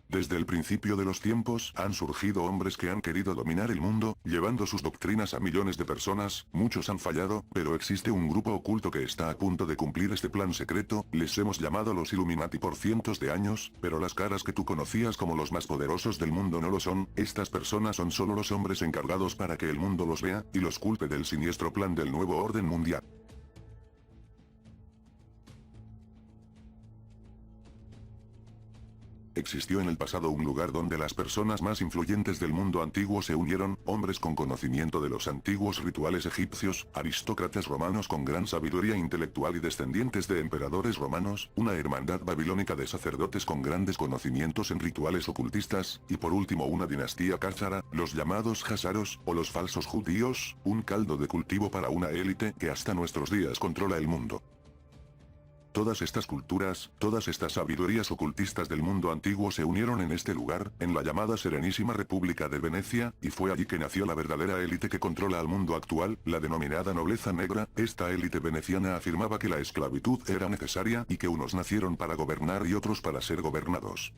Desde el principio de los tiempos han surgido hombres que han querido dominar el mundo, llevando sus doctrinas a millones de personas, muchos han fallado, pero existe un grupo oculto que está a punto de cumplir este plan secreto, les hemos llamado los Illuminati por cientos de años, pero las caras que tú conocías como los más poderosos del mundo no lo son, estas personas son solo los hombres encargados para que el mundo los vea, y los culpe del siniestro plan del nuevo orden mundial. Existió en el pasado un lugar donde las personas más influyentes del mundo antiguo se unieron, hombres con conocimiento de los antiguos rituales egipcios, aristócratas romanos con gran sabiduría intelectual y descendientes de emperadores romanos, una hermandad babilónica de sacerdotes con grandes conocimientos en rituales ocultistas, y por último una dinastía cáchara, los llamados Házaros, o los falsos judíos, un caldo de cultivo para una élite que hasta nuestros días controla el mundo. Todas estas culturas, todas estas sabidurías ocultistas del mundo antiguo se unieron en este lugar, en la llamada Serenísima República de Venecia, y fue allí que nació la verdadera élite que controla al mundo actual, la denominada nobleza negra. Esta élite veneciana afirmaba que la esclavitud era necesaria y que unos nacieron para gobernar y otros para ser gobernados.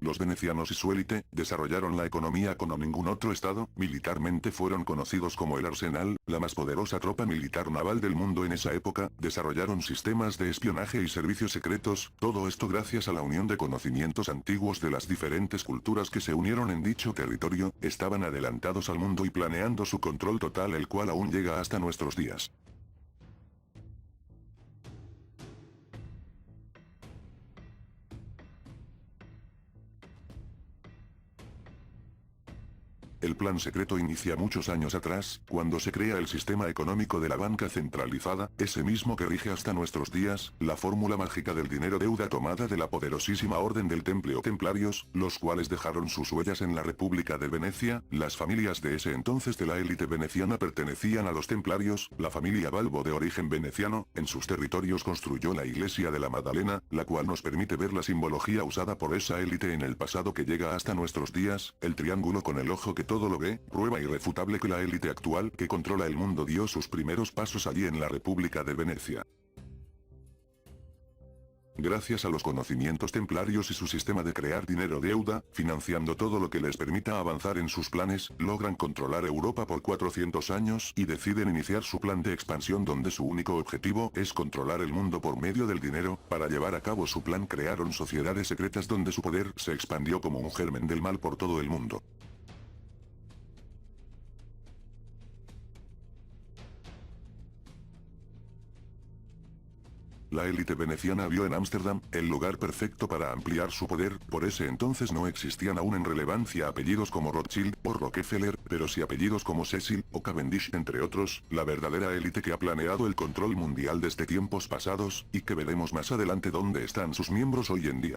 Los venecianos y su élite, desarrollaron la economía como ningún otro estado, militarmente fueron conocidos como el Arsenal, la más poderosa tropa militar naval del mundo en esa época, desarrollaron sistemas de espionaje y servicios secretos, todo esto gracias a la unión de conocimientos antiguos de las diferentes culturas que se unieron en dicho territorio, estaban adelantados al mundo y planeando su control total el cual aún llega hasta nuestros días. El plan secreto inicia muchos años atrás, cuando se crea el sistema económico de la banca centralizada, ese mismo que rige hasta nuestros días, la fórmula mágica del dinero deuda tomada de la poderosísima orden del Temple o Templarios, los cuales dejaron sus huellas en la República de Venecia, las familias de ese entonces de la élite veneciana pertenecían a los Templarios, la familia Balbo de origen veneciano, en sus territorios construyó la iglesia de la Madalena, la cual nos permite ver la simbología usada por esa élite en el pasado que llega hasta nuestros días, el triángulo con el ojo que todo lo ve, prueba irrefutable que la élite actual que controla el mundo dio sus primeros pasos allí en la República de Venecia. Gracias a los conocimientos templarios y su sistema de crear dinero deuda, financiando todo lo que les permita avanzar en sus planes, logran controlar Europa por 400 años y deciden iniciar su plan de expansión donde su único objetivo es controlar el mundo por medio del dinero. Para llevar a cabo su plan crearon sociedades secretas donde su poder se expandió como un germen del mal por todo el mundo. La élite veneciana vio en Ámsterdam, el lugar perfecto para ampliar su poder, por ese entonces no existían aún en relevancia apellidos como Rothschild o Rockefeller, pero sí apellidos como Cecil o Cavendish entre otros, la verdadera élite que ha planeado el control mundial desde tiempos pasados, y que veremos más adelante dónde están sus miembros hoy en día.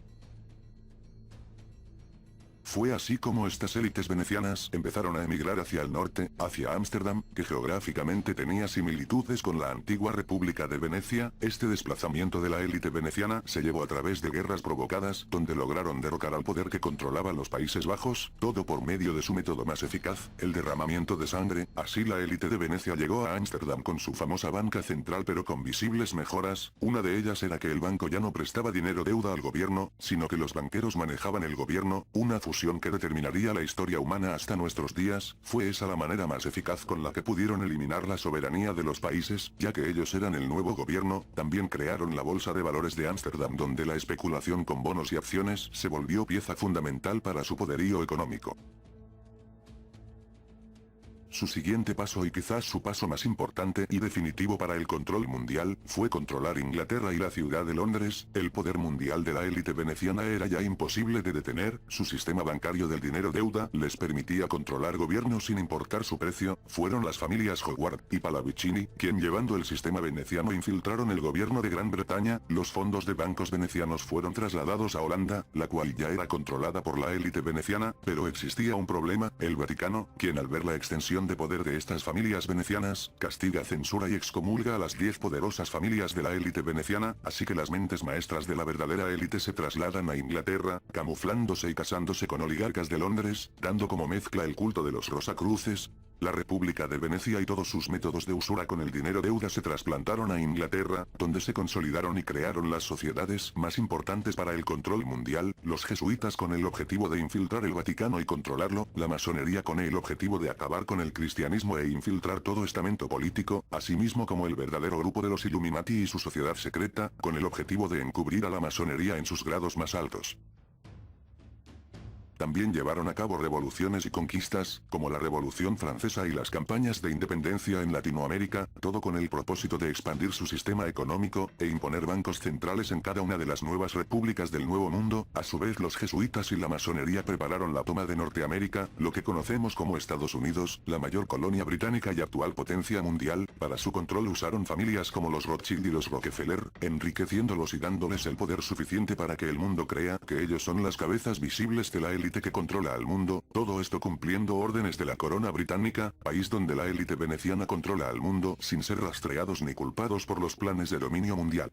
Fue así como estas élites venecianas empezaron a emigrar hacia el norte, hacia Ámsterdam, que geográficamente tenía similitudes con la antigua República de Venecia. Este desplazamiento de la élite veneciana se llevó a través de guerras provocadas, donde lograron derrocar al poder que controlaba los Países Bajos, todo por medio de su método más eficaz, el derramamiento de sangre. Así la élite de Venecia llegó a Ámsterdam con su famosa banca central pero con visibles mejoras, una de ellas era que el banco ya no prestaba dinero deuda al gobierno, sino que los banqueros manejaban el gobierno, una fusión que determinaría la historia humana hasta nuestros días. Fue esa la manera más eficaz con la que pudieron eliminar la soberanía de los países, ya que ellos eran el nuevo gobierno. También crearon la bolsa de valores de Ámsterdam donde la especulación con bonos y acciones se volvió pieza fundamental para su poderío económico. Su siguiente paso y quizás su paso más importante y definitivo para el control mundial, fue controlar Inglaterra y la ciudad de Londres. El poder mundial de la élite veneciana era ya imposible de detener, su sistema bancario del dinero deuda les permitía controlar gobiernos sin importar su precio. Fueron las familias Howard y Pallavicini, quien llevando el sistema veneciano infiltraron el gobierno de Gran Bretaña. Los fondos de bancos venecianos fueron trasladados a Holanda, la cual ya era controlada por la élite veneciana, pero existía un problema, el Vaticano, quien al ver la extensión de poder de estas familias venecianas, castiga, censura y excomulga a las 10 poderosas familias de la élite veneciana, así que las mentes maestras de la verdadera élite se trasladan a Inglaterra, camuflándose y casándose con oligarcas de Londres, dando como mezcla el culto de los Rosacruces. La República de Venecia y todos sus métodos de usura con el dinero deuda se trasplantaron a Inglaterra, donde se consolidaron y crearon las sociedades más importantes para el control mundial, los jesuitas con el objetivo de infiltrar el Vaticano y controlarlo, la masonería con el objetivo de acabar con el cristianismo e infiltrar todo estamento político, asimismo como el verdadero grupo de los Illuminati y su sociedad secreta, con el objetivo de encubrir a la masonería en sus grados más altos. También llevaron a cabo revoluciones y conquistas, como la Revolución Francesa y las campañas de independencia en Latinoamérica, todo con el propósito de expandir su sistema económico, e imponer bancos centrales en cada una de las nuevas repúblicas del Nuevo Mundo. A su vez los jesuitas y la masonería prepararon la toma de Norteamérica, lo que conocemos como Estados Unidos, la mayor colonia británica y actual potencia mundial. Para su control usaron familias como los Rothschild y los Rockefeller, enriqueciéndolos y dándoles el poder suficiente para que el mundo crea que ellos son las cabezas visibles de la élite que controla al mundo, todo esto cumpliendo órdenes de la corona británica, país donde la élite veneciana controla al mundo sin ser rastreados ni culpados por los planes de dominio mundial.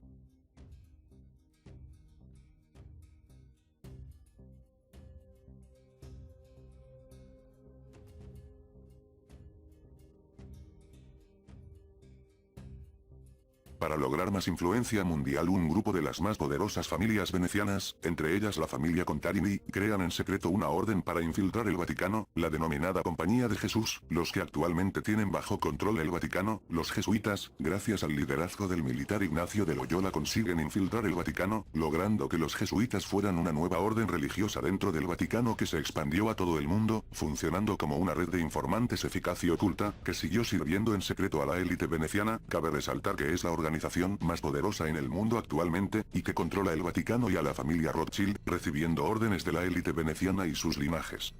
Para lograr más influencia mundial, un grupo de las más poderosas familias venecianas, entre ellas la familia Contarini, crean en secreto una orden para infiltrar el Vaticano, la denominada Compañía de Jesús, los que actualmente tienen bajo control el Vaticano, los jesuitas, gracias al liderazgo del militar Ignacio de Loyola consiguen infiltrar el Vaticano, logrando que los jesuitas fueran una nueva orden religiosa dentro del Vaticano que se expandió a todo el mundo, funcionando como una red de informantes eficaz y oculta, que siguió sirviendo en secreto a la élite veneciana. Cabe resaltar que es la organización más poderosa en el mundo actualmente, y que controla el Vaticano y a la familia Rothschild, recibiendo órdenes de la élite veneciana y sus linajes.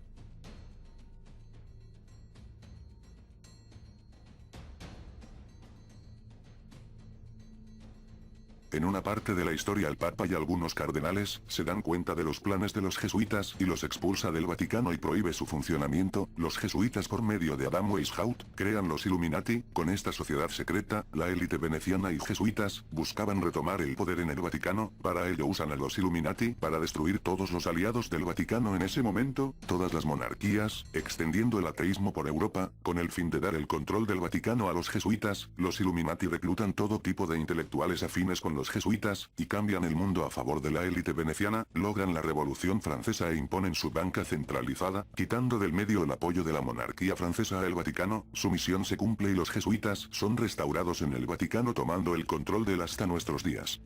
En una parte de la historia el Papa y algunos cardenales se dan cuenta de los planes de los jesuitas y los expulsa del Vaticano y prohíbe su funcionamiento. Los jesuitas por medio de Adam Weishaupt crean los Illuminati. Con esta sociedad secreta, la élite veneciana y jesuitas buscaban retomar el poder en el Vaticano. Para ello usan a los Illuminati para destruir todos los aliados del Vaticano en ese momento, todas las monarquías, extendiendo el ateísmo por Europa, con el fin de dar el control del Vaticano a los jesuitas. Los Illuminati reclutan todo tipo de intelectuales afines con los jesuitas, y cambian el mundo a favor de la élite veneciana, logran la Revolución Francesa e imponen su banca centralizada, quitando del medio el apoyo de la monarquía francesa al Vaticano. Su misión se cumple y los jesuitas son restaurados en el Vaticano tomando el control de él hasta nuestros días.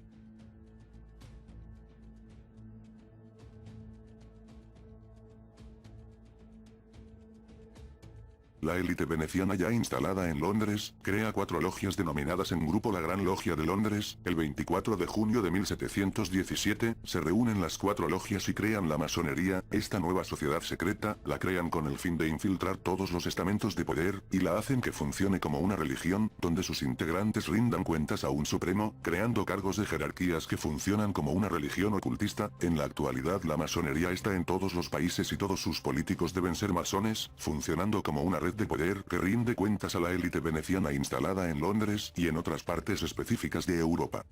La élite veneciana ya instalada en Londres, crea 4 logias denominadas en grupo la Gran Logia de Londres. El 24 de junio de 1717, se reúnen las 4 logias y crean la masonería. Esta nueva sociedad secreta, la crean con el fin de infiltrar todos los estamentos de poder, y la hacen que funcione como una religión, donde sus integrantes rindan cuentas a un supremo, creando cargos de jerarquías que funcionan como una religión ocultista. En la actualidad la masonería está en todos los países y todos sus políticos deben ser masones, funcionando como una red de poder que rinde cuentas a la élite veneciana instalada en Londres y en otras partes específicas de Europa.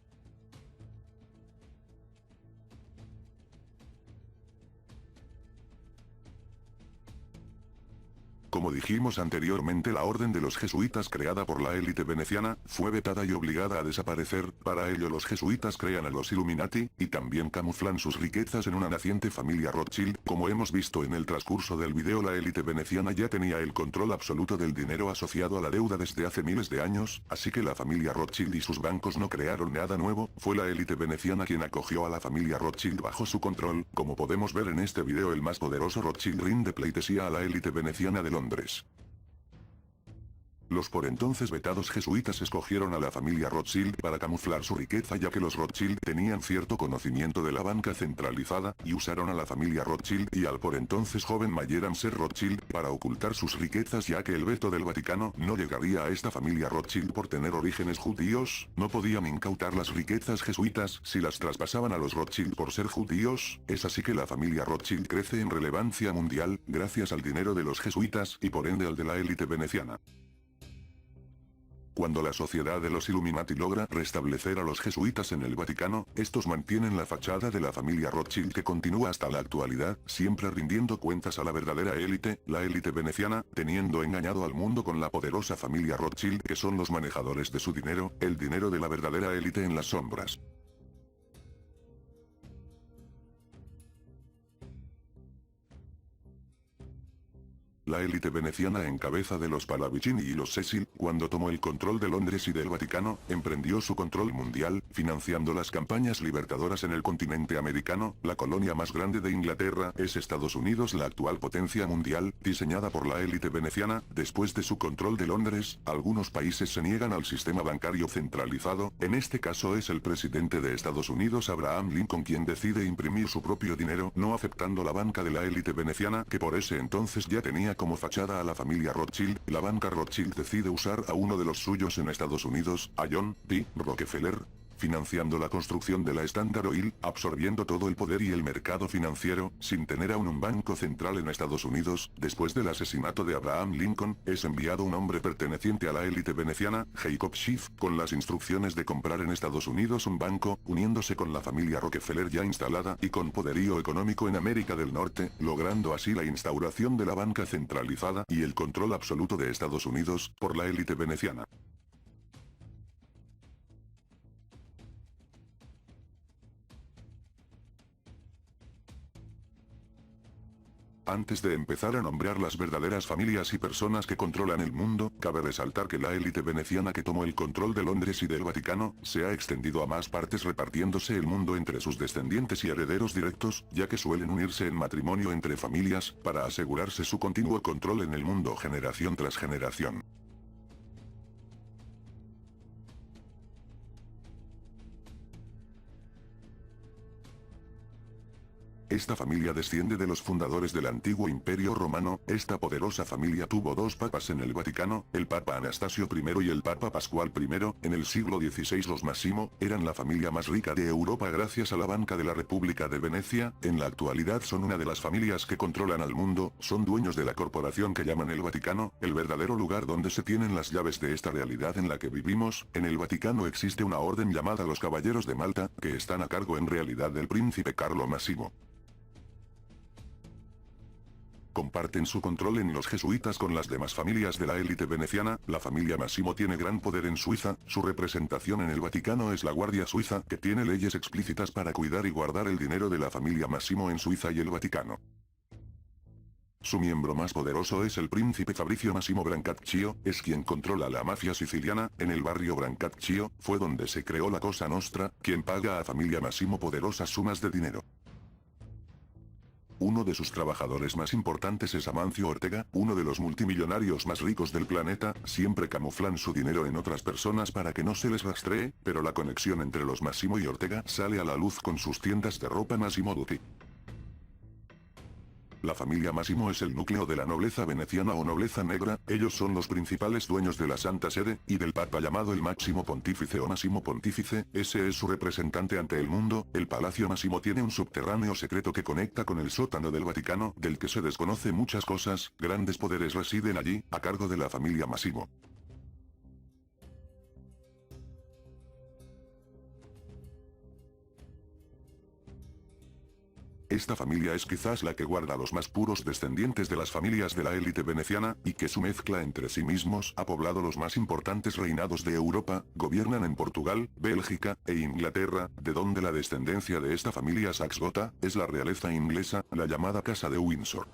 Como dijimos anteriormente, la orden de los jesuitas creada por la élite veneciana, fue vetada y obligada a desaparecer. Para ello los jesuitas crean a los Illuminati, y también camuflan sus riquezas en una naciente familia Rothschild. Como hemos visto en el transcurso del video, la élite veneciana ya tenía el control absoluto del dinero asociado a la deuda desde hace miles de años, así que la familia Rothschild y sus bancos no crearon nada nuevo, fue la élite veneciana quien acogió a la familia Rothschild bajo su control. Como podemos ver en este video, el más poderoso Rothschild rinde pleitesía a la élite veneciana de Londres. Los por entonces vetados jesuitas escogieron a la familia Rothschild para camuflar su riqueza, ya que los Rothschild tenían cierto conocimiento de la banca centralizada, y usaron a la familia Rothschild y al por entonces joven Mayer Amser Rothschild para ocultar sus riquezas, ya que el veto del Vaticano no llegaría a esta familia Rothschild por tener orígenes judíos. No podían incautar las riquezas jesuitas si las traspasaban a los Rothschild por ser judíos. Es así que la familia Rothschild crece en relevancia mundial, gracias al dinero de los jesuitas y por ende al de la élite veneciana. Cuando la sociedad de los Illuminati logra restablecer a los jesuitas en el Vaticano, estos mantienen la fachada de la familia Rothschild que continúa hasta la actualidad, siempre rindiendo cuentas a la verdadera élite, la élite veneciana, teniendo engañado al mundo con la poderosa familia Rothschild que son los manejadores de su dinero, el dinero de la verdadera élite en las sombras. La élite veneciana en cabeza de los Pallavicini y los Cecil, cuando tomó el control de Londres y del Vaticano, emprendió su control mundial, financiando las campañas libertadoras en el continente americano. La colonia más grande de Inglaterra es Estados Unidos, la actual potencia mundial, diseñada por la élite veneciana. Después de su control de Londres, algunos países se niegan al sistema bancario centralizado, en este caso es el presidente de Estados Unidos Abraham Lincoln quien decide imprimir su propio dinero, no aceptando la banca de la élite veneciana, que por ese entonces ya tenía como fachada a la familia Rothschild. La banca Rothschild decide usar a uno de los suyos en Estados Unidos, a John D. Rockefeller, financiando la construcción de la Standard Oil, absorbiendo todo el poder y el mercado financiero, sin tener aún un banco central en Estados Unidos. Después del asesinato de Abraham Lincoln, es enviado un hombre perteneciente a la élite veneciana, Jacob Schiff, con las instrucciones de comprar en Estados Unidos un banco, uniéndose con la familia Rockefeller ya instalada y con poderío económico en América del Norte, logrando así la instauración de la banca centralizada y el control absoluto de Estados Unidos por la élite veneciana. Antes de empezar a nombrar las verdaderas familias y personas que controlan el mundo, cabe resaltar que la élite veneciana que tomó el control de Londres y del Vaticano, se ha extendido a más partes repartiéndose el mundo entre sus descendientes y herederos directos, ya que suelen unirse en matrimonio entre familias, para asegurarse su continuo control en el mundo generación tras generación. Esta familia desciende de los fundadores del antiguo Imperio Romano. Esta poderosa familia tuvo dos papas en el Vaticano, el Papa Anastasio I y el Papa Pascual I. En el siglo XVI los Massimo eran la familia más rica de Europa gracias a la banca de la República de Venecia. En la actualidad son una de las familias que controlan al mundo, son dueños de la corporación que llaman el Vaticano, el verdadero lugar donde se tienen las llaves de esta realidad en la que vivimos. En el Vaticano existe una orden llamada los Caballeros de Malta, que están a cargo en realidad del príncipe Carlo Massimo. Comparten su control en los jesuitas con las demás familias de la élite veneciana. La familia Massimo tiene gran poder en Suiza, su representación en el Vaticano es la Guardia Suiza, que tiene leyes explícitas para cuidar y guardar el dinero de la familia Massimo en Suiza y el Vaticano. Su miembro más poderoso es el príncipe Fabrizio Massimo Brancaccio, es quien controla la mafia siciliana. En el barrio Brancaccio, fue donde se creó la Cosa Nostra, quien paga a familia Massimo poderosas sumas de dinero. Uno de sus trabajadores más importantes es Amancio Ortega, uno de los multimillonarios más ricos del planeta. Siempre camuflan su dinero en otras personas para que no se les rastree, pero la conexión entre los Massimo y Ortega sale a la luz con sus tiendas de ropa Massimo Dutti. La familia Massimo es el núcleo de la nobleza veneciana o nobleza negra, ellos son los principales dueños de la Santa Sede, y del Papa llamado el Máximo Pontífice o Massimo Pontífice, ese es su representante ante el mundo. El Palacio Massimo tiene un subterráneo secreto que conecta con el sótano del Vaticano, del que se desconoce muchas cosas, grandes poderes residen allí, a cargo de la familia Massimo. Esta familia es quizás la que guarda los más puros descendientes de las familias de la élite veneciana, y que su mezcla entre sí mismos ha poblado los más importantes reinados de Europa, gobiernan en Portugal, Bélgica, e Inglaterra, de donde la descendencia de esta familia saxgota, es la realeza inglesa, la llamada Casa de Windsor.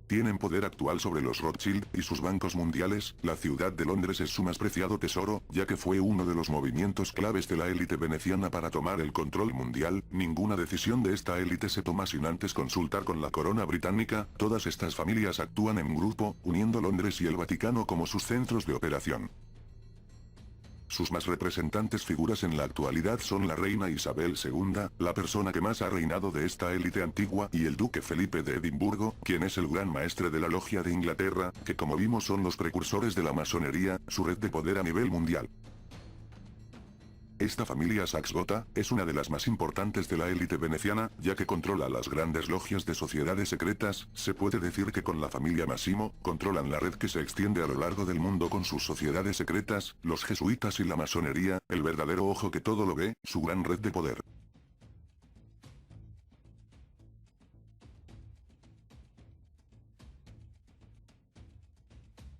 Tienen poder actual sobre los Rothschild y sus bancos mundiales. La ciudad de Londres es su más preciado tesoro, ya que fue uno de los movimientos claves de la élite veneciana para tomar el control mundial. Ninguna decisión de esta élite se toma sin antes consultar con la corona británica. Todas estas familias actúan en grupo, uniendo Londres y el Vaticano como sus centros de operación. Sus más representantes figuras en la actualidad son la reina Isabel II, la persona que más ha reinado de esta élite antigua, y el duque Felipe de Edimburgo, quien es el gran maestre de la logia de Inglaterra, que como vimos son los precursores de la masonería, su red de poder a nivel mundial. Esta familia Saxe-Gotha es una de las más importantes de la élite veneciana, ya que controla las grandes logias de sociedades secretas. Se puede decir que con la familia Massimo, controlan la red que se extiende a lo largo del mundo con sus sociedades secretas, los jesuitas y la masonería, el verdadero ojo que todo lo ve, su gran red de poder.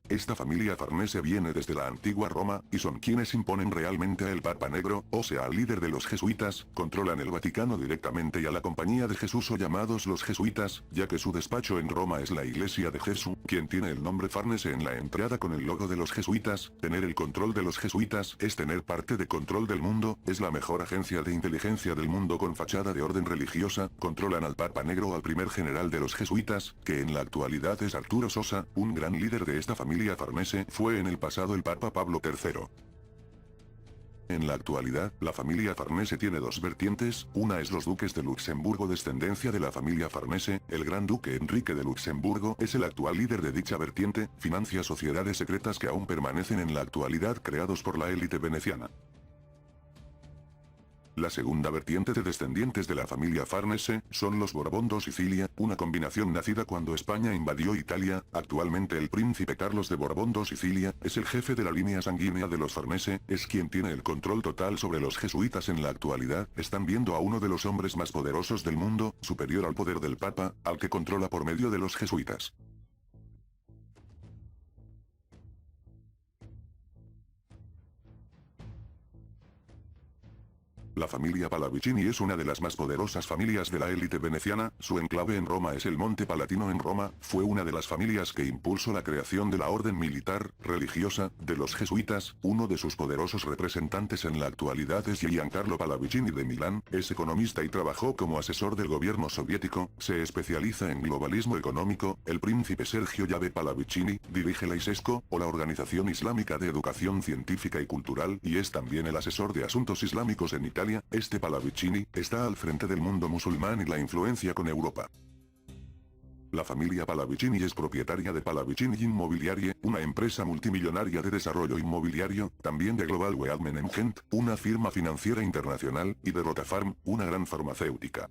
Esta familia Farnese viene desde la antigua Roma, y son quienes imponen realmente a el Papa Negro, o sea al líder de los jesuitas, controlan el Vaticano directamente y a la Compañía de Jesús o llamados los jesuitas, ya que su despacho en Roma es la Iglesia de Jesús, quien tiene el nombre Farnese en la entrada con el logo de los jesuitas. Tener el control de los jesuitas es tener parte de control del mundo, es la mejor agencia de inteligencia del mundo con fachada de orden religiosa, controlan al Papa Negro, al primer general de los jesuitas, que en la actualidad es Arturo Sosa, un gran líder de esta familia Farnese, fue en el pasado el Papa Pablo III. En la actualidad, la familia Farnese tiene dos vertientes, una es los duques de Luxemburgo, descendencia de la familia Farnese, el gran duque Enrique de Luxemburgo es el actual líder de dicha vertiente, financia sociedades secretas que aún permanecen en la actualidad creados por la élite veneciana. La segunda vertiente de descendientes de la familia Farnese, son los Borbón Sicilia, una combinación nacida cuando España invadió Italia. Actualmente el príncipe Carlos de Borbón Sicilia, es el jefe de la línea sanguínea de los Farnese, es quien tiene el control total sobre los jesuitas en la actualidad. Están viendo a uno de los hombres más poderosos del mundo, superior al poder del Papa, al que controla por medio de los jesuitas. La familia Pallavicini es una de las más poderosas familias de la élite veneciana, su enclave en Roma es el Monte Palatino en Roma, fue una de las familias que impulsó la creación de la orden militar, religiosa, de los jesuitas. Uno de sus poderosos representantes en la actualidad es Giancarlo Pallavicini de Milán, es economista y trabajó como asesor del gobierno soviético, se especializa en globalismo económico. El príncipe Sergio Llave Pallavicini dirige la ISESCO, o la Organización Islámica de Educación Científica y Cultural, y es también el asesor de asuntos islámicos en Italia. Este Pallavicini está al frente del mundo musulmán y la influencia con Europa. La familia Pallavicini es propietaria de Pallavicini Immobiliarie, una empresa multimillonaria de desarrollo inmobiliario, también de Global Wealth Management, una firma financiera internacional, y de Rotafarm, una gran farmacéutica.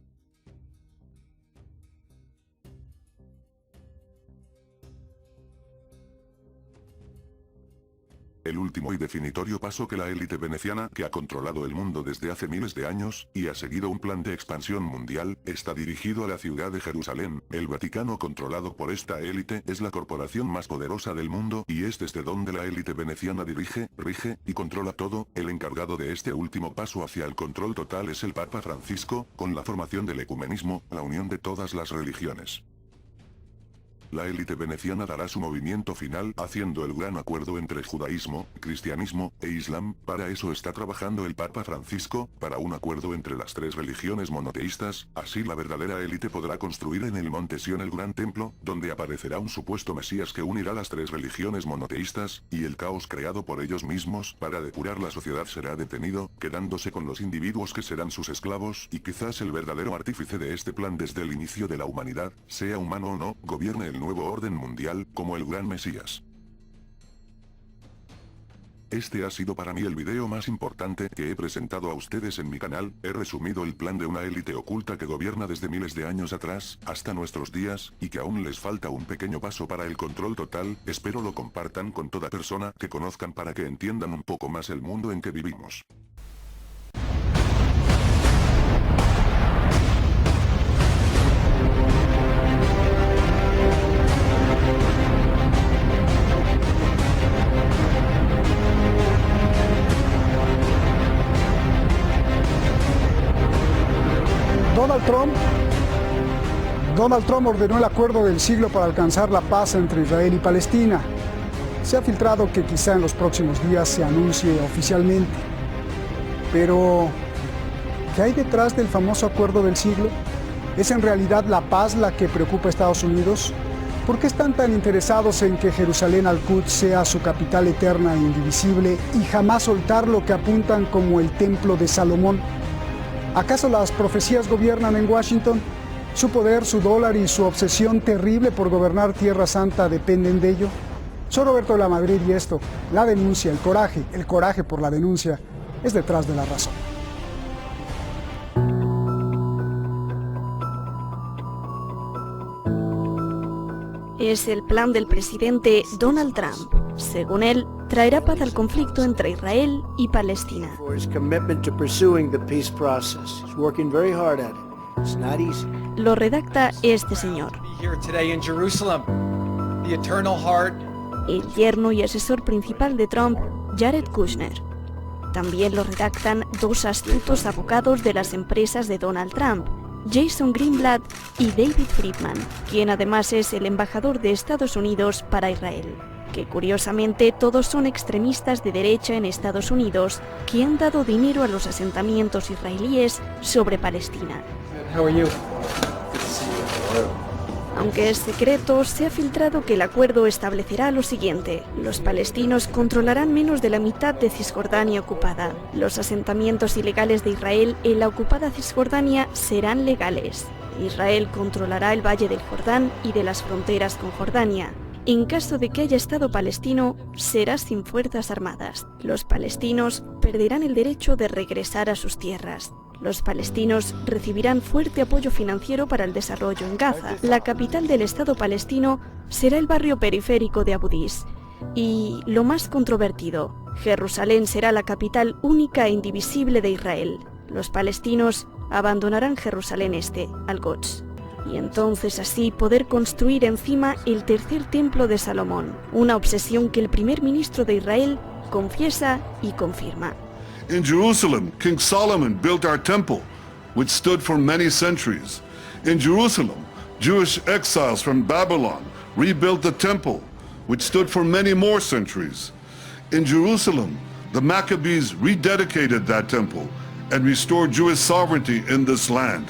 El último y definitorio paso que la élite veneciana, que ha controlado el mundo desde hace miles de años, y ha seguido un plan de expansión mundial, está dirigido a la ciudad de Jerusalén. El Vaticano, controlado por esta élite, es la corporación más poderosa del mundo, y es desde donde la élite veneciana dirige, rige, y controla todo. El encargado de este último paso hacia el control total es el Papa Francisco, con la formación del ecumenismo, la unión de todas las religiones. La élite veneciana dará su movimiento final haciendo el gran acuerdo entre judaísmo, cristianismo e islam. Para eso está trabajando el Papa Francisco, para un acuerdo entre las tres religiones monoteístas. Así la verdadera élite podrá construir en el monte Sión el gran templo, donde aparecerá un supuesto Mesías que unirá las tres religiones monoteístas, y el caos creado por ellos mismos para depurar la sociedad será detenido, quedándose con los individuos que serán sus esclavos, y quizás el verdadero artífice de este plan desde el inicio de la humanidad, sea humano o no, gobierne el nuevo orden mundial, como el gran Mesías. Este ha sido para mí el video más importante que he presentado a ustedes en mi canal. He resumido el plan de una élite oculta que gobierna desde miles de años atrás, hasta nuestros días, y que aún les falta un pequeño paso para el control total. Espero lo compartan con toda persona que conozcan para que entiendan un poco más el mundo en que vivimos. Donald Trump ordenó el acuerdo del siglo para alcanzar la paz entre Israel y Palestina. Se ha filtrado que quizá en los próximos días se anuncie oficialmente. Pero, ¿qué hay detrás del famoso acuerdo del siglo? ¿Es en realidad la paz la que preocupa a Estados Unidos? ¿Por qué están tan interesados en que Jerusalén al-Quds sea su capital eterna e indivisible y jamás soltar lo que apuntan como el templo de Salomón? ¿Acaso las profecías gobiernan en Washington? ¿Su poder, su dólar y su obsesión terrible por gobernar Tierra Santa dependen de ello? Soy Roberto de la Madrid y esto, la denuncia, el coraje por la denuncia, es detrás de la razón. Es el plan del presidente Donald Trump. Según él, traerá paz al conflicto entre Israel y Palestina. Lo redacta este señor, el yerno y asesor principal de Trump, Jared Kushner. También lo redactan dos astutos abogados de las empresas de Donald Trump, Jason Greenblatt y David Friedman, quien además es el embajador de Estados Unidos para Israel, que curiosamente todos son extremistas de derecha en Estados Unidos que han dado dinero a los asentamientos israelíes sobre Palestina. Aunque es secreto, se ha filtrado que el acuerdo establecerá lo siguiente: los palestinos controlarán menos de la mitad de Cisjordania ocupada. Los asentamientos ilegales de Israel en la ocupada Cisjordania serán legales. Israel controlará el Valle del Jordán y de las fronteras con Jordania. En caso de que haya Estado palestino, será sin fuerzas armadas. Los palestinos perderán el derecho de regresar a sus tierras. Los palestinos recibirán fuerte apoyo financiero para el desarrollo en Gaza. La capital del Estado palestino será el barrio periférico de Abu Dis. Y lo más controvertido, Jerusalén será la capital única e indivisible de Israel. Los palestinos abandonarán Jerusalén Este, al-Quds. Y entonces así poder construir encima el tercer templo de Salomón, una obsesión que el primer ministro de Israel confiesa y confirma. In Jerusalem, King Solomon built our temple, which stood for many centuries. In Jerusalem, Jewish exiles from Babylon rebuilt the temple, which stood for many more centuries. In Jerusalem, the Maccabees rededicated that temple and restored Jewish sovereignty in this land.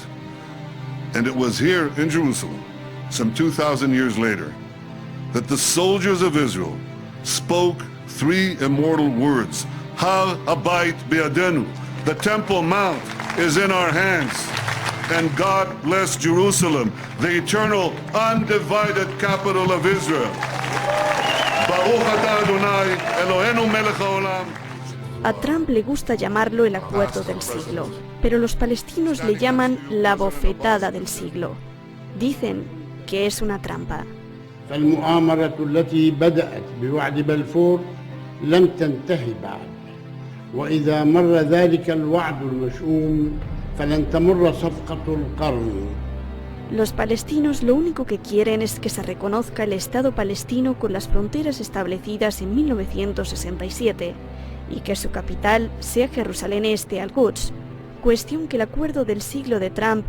And it was here in Jerusalem, some 2,000 years later, that the soldiers of Israel spoke three immortal words: Hal Habayit Be'adenu, the Temple Mount is in our hands, and God bless Jerusalem, the eternal, undivided capital of Israel. Baruch atah Adonai, Eloheinu melech haolam. A Trump le gusta llamarlo el acuerdo del siglo, pero los palestinos le llaman la bofetada del siglo. Dicen que es una trampa. فالمؤامرة التي بدأت بوعد بلفور لم تنتهي بعد. وإذا مر ذلك الوعد المشؤوم فلن تمر صفقة القرن. Los palestinos lo único que quieren es que se reconozca el Estado palestino con las fronteras establecidas en 1967 y que su capital sea Jerusalén Este, al-Quds, cuestión que el acuerdo del siglo de Trump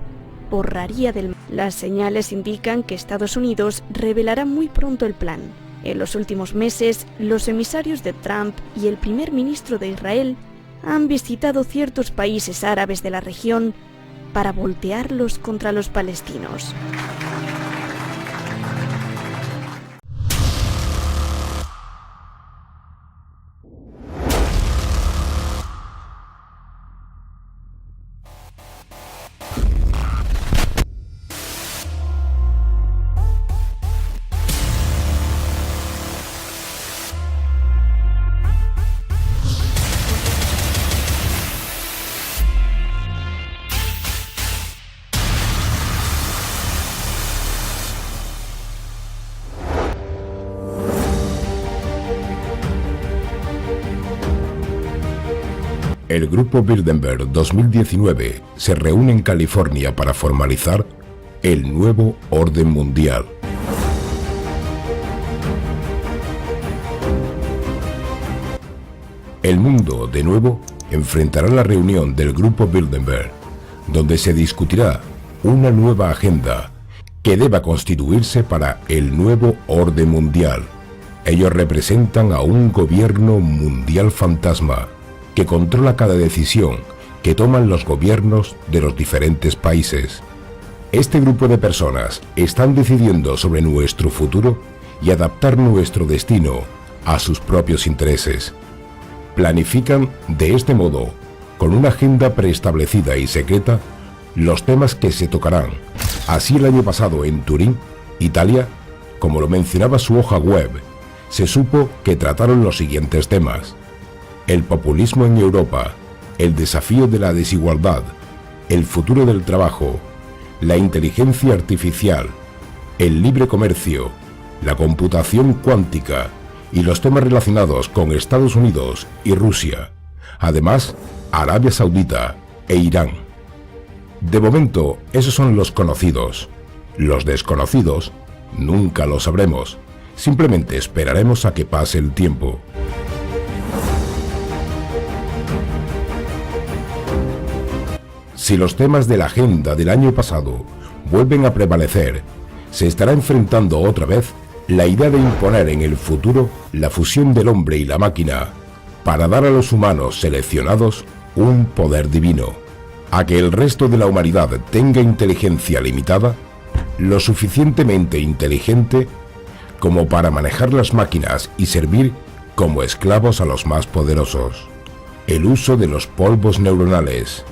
borraría del mapa. Las señales indican que Estados Unidos revelará muy pronto el plan. En los últimos meses, los emisarios de Trump y el primer ministro de Israel han visitado ciertos países árabes de la región para voltearlos contra los palestinos. El Grupo Bilderberg 2019 se reúne en California para formalizar el nuevo orden mundial. El mundo, de nuevo, enfrentará la reunión del Grupo Bilderberg, donde se discutirá una nueva agenda que deba constituirse para el nuevo orden mundial. Ellos representan a un gobierno mundial fantasma que controla cada decisión que toman los gobiernos de los diferentes países. Este grupo de personas están decidiendo sobre nuestro futuro y adaptar nuestro destino a sus propios intereses. Planifican de este modo, con una agenda preestablecida y secreta, los temas que se tocarán. Así el año pasado en Turín, Italia, como lo mencionaba su hoja web, se supo que trataron los siguientes temas: el populismo en Europa, el desafío de la desigualdad, el futuro del trabajo, la inteligencia artificial, el libre comercio, la computación cuántica y los temas relacionados con Estados Unidos y Rusia, además Arabia Saudita e Irán. De momento, esos son los conocidos. Los desconocidos nunca lo sabremos, simplemente esperaremos a que pase el tiempo. Si los temas de la agenda del año pasado vuelven a prevalecer, se estará enfrentando otra vez la idea de imponer en el futuro la fusión del hombre y la máquina para dar a los humanos seleccionados un poder divino, a que el resto de la humanidad tenga inteligencia limitada, lo suficientemente inteligente como para manejar las máquinas y servir como esclavos a los más poderosos. El uso de los polvos neuronales,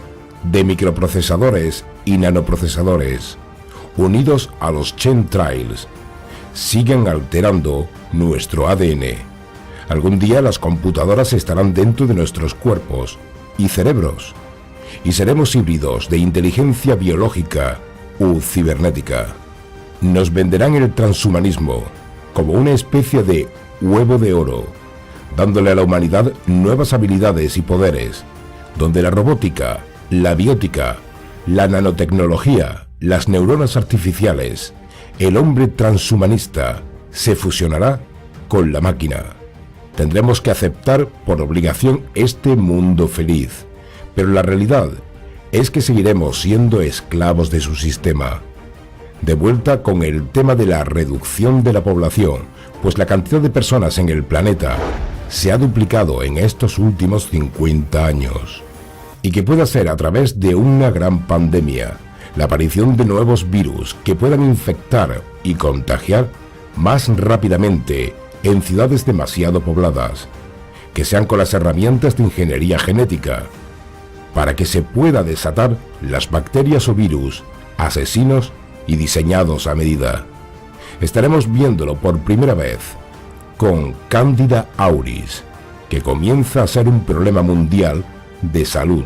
de microprocesadores y nanoprocesadores, unidos a los chemtrails, siguen alterando nuestro ADN. Algún día las computadoras estarán dentro de nuestros cuerpos y cerebros, y seremos híbridos de inteligencia biológica u cibernética. Nos venderán el transhumanismo como una especie de huevo de oro, dándole a la humanidad nuevas habilidades y poderes, donde la robótica, la biótica, la nanotecnología, las neuronas artificiales, el hombre transhumanista se fusionará con la máquina. Tendremos que aceptar por obligación este mundo feliz, pero la realidad es que seguiremos siendo esclavos de su sistema. De vuelta con el tema de la reducción de la población, pues la cantidad de personas en el planeta se ha duplicado en estos últimos 50 años. Y que pueda ser a través de una gran pandemia, la aparición de nuevos virus que puedan infectar y contagiar más rápidamente en ciudades demasiado pobladas, que sean con las herramientas de ingeniería genética, para que se pueda desatar las bacterias o virus asesinos y diseñados a medida. Estaremos viéndolo por primera vez con Candida auris, que comienza a ser un problema mundial de salud.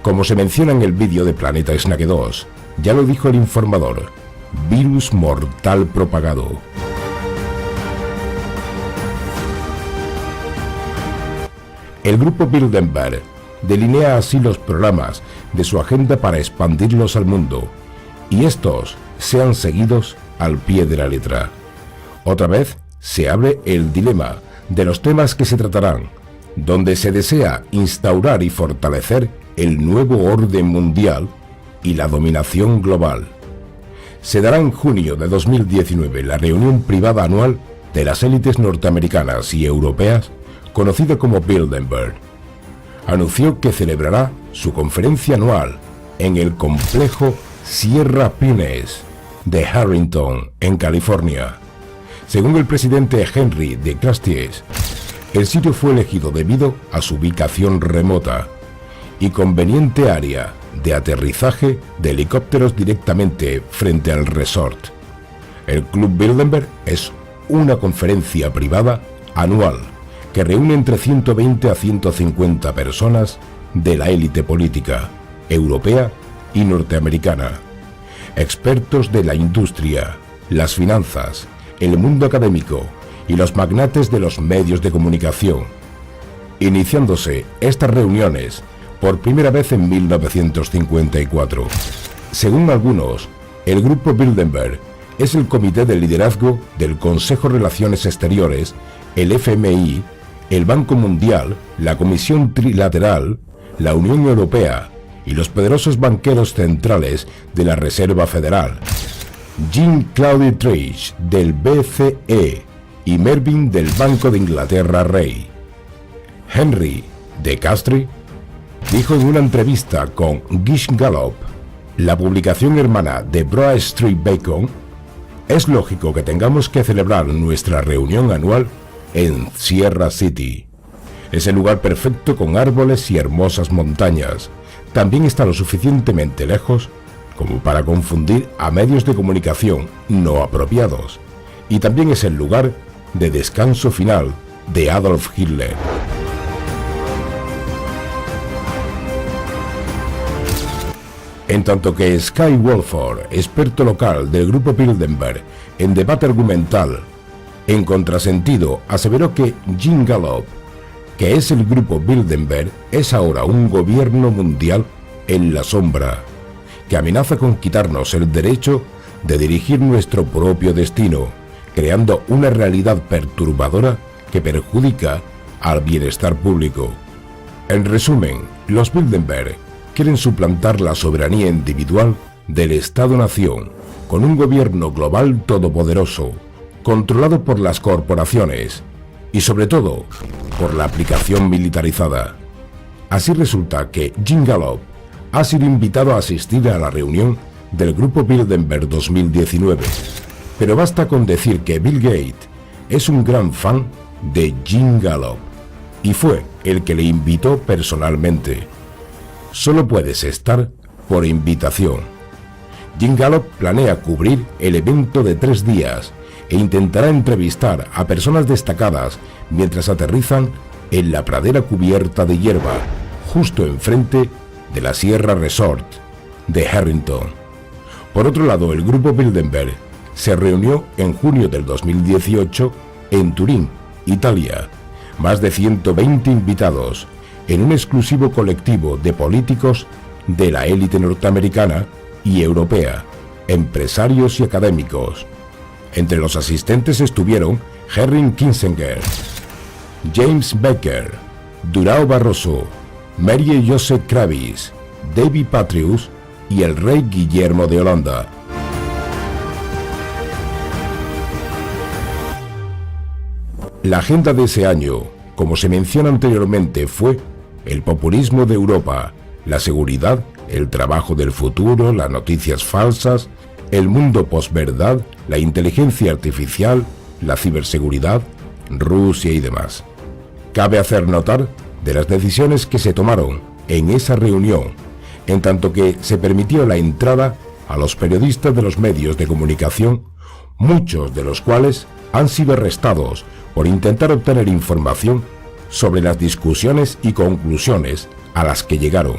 Como se menciona en el vídeo de Planeta Snack 2, ya lo dijo el informador, virus mortal propagado. El grupo Bilderberg delinea así los programas de su agenda para expandirlos al mundo, y estos sean seguidos al pie de la letra. Otra vez se abre el dilema de los temas que se tratarán, donde se desea instaurar y fortalecer el nuevo orden mundial y la dominación global. Se dará en junio de 2019 la reunión privada anual de las élites norteamericanas y europeas, conocida como Bilderberg. Anunció que celebrará su conferencia anual en el complejo Sierra Pines de Harrington, en California. Según el presidente Henry de Clasties, el sitio fue elegido debido a su ubicación remota y conveniente área de aterrizaje de helicópteros directamente frente al resort. El Club Bilderberg es una conferencia privada anual que reúne entre 120 a 150 personas de la élite política, europea y norteamericana, expertos de la industria, las finanzas, el mundo académico y los magnates de los medios de comunicación, iniciándose estas reuniones por primera vez en 1954. Según algunos, el grupo Bilderberg es el comité de liderazgo del Consejo de Relaciones Exteriores, el FMI, el Banco Mundial, la Comisión Trilateral, la Unión Europea y los poderosos banqueros centrales de la Reserva Federal, Jean-Claude Trichet del BCE y Mervyn del Banco de Inglaterra Rey. Henry de Castries dijo en una entrevista con Gish Gallop, la publicación hermana de Broad Street Bacon, es lógico que tengamos que celebrar nuestra reunión anual en Sierra City. Es el lugar perfecto con árboles y hermosas montañas. También está lo suficientemente lejos como para confundir a medios de comunicación no apropiados. Y también es el lugar de descanso final de Adolf Hitler. En tanto que Sky Wolford, experto local del grupo Bilderberg en debate argumental, en contrasentido, aseveró que Jim Gallop, que es el grupo Bilderberg, es ahora un gobierno mundial en la sombra, que amenaza con quitarnos el derecho de dirigir nuestro propio destino, creando una realidad perturbadora que perjudica al bienestar público. En resumen, los Bilderberg quieren suplantar la soberanía individual del Estado-nación con un gobierno global todopoderoso, controlado por las corporaciones y sobre todo por la aplicación militarizada. Así resulta que Jim Gallop ha sido invitado a asistir a la reunión del grupo Bilderberg 2019, pero basta con decir que Bill Gates es un gran fan de Jim Gallop y fue el que le invitó personalmente. Solo puedes estar por invitación. Jim Gallop planea cubrir el evento de 3 días e intentará entrevistar a personas destacadas mientras aterrizan en la pradera cubierta de hierba, justo enfrente de la Sierra Resort de Harrington. Por otro lado, el grupo Bilderberg se reunió en junio del 2018 en Turín, Italia. Más de 120 invitados en un exclusivo colectivo de políticos de la élite norteamericana y europea, empresarios y académicos. Entre los asistentes estuvieron Henry Kissinger, James Baker, Durão Barroso, Mary Joseph Kravis, David Patrius y el rey Guillermo de Holanda. La agenda de ese año, como se menciona anteriormente, fue el populismo de Europa, la seguridad, el trabajo del futuro, las noticias falsas, el mundo posverdad, la inteligencia artificial, la ciberseguridad, Rusia y demás. Cabe hacer notar de las decisiones que se tomaron en esa reunión, en tanto que se permitió la entrada a los periodistas de los medios de comunicación, muchos de los cuales han sido arrestados por intentar obtener información sobre las discusiones y conclusiones a las que llegaron.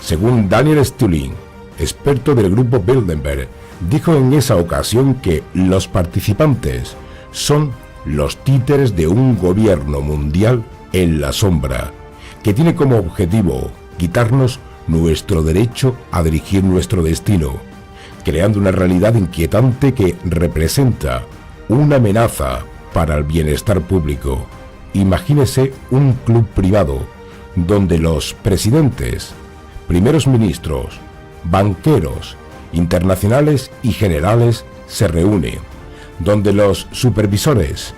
Según Daniel Stulin, experto del grupo Bilderberg, dijo en esa ocasión que los participantes son los títeres de un gobierno mundial en la sombra, que tiene como objetivo quitarnos nuestro derecho a dirigir nuestro destino, creando una realidad inquietante que representa una amenaza para el bienestar público. Imagínese un club privado donde los presidentes, primeros ministros, banqueros, internacionales y generales se reúnen, donde los supervisores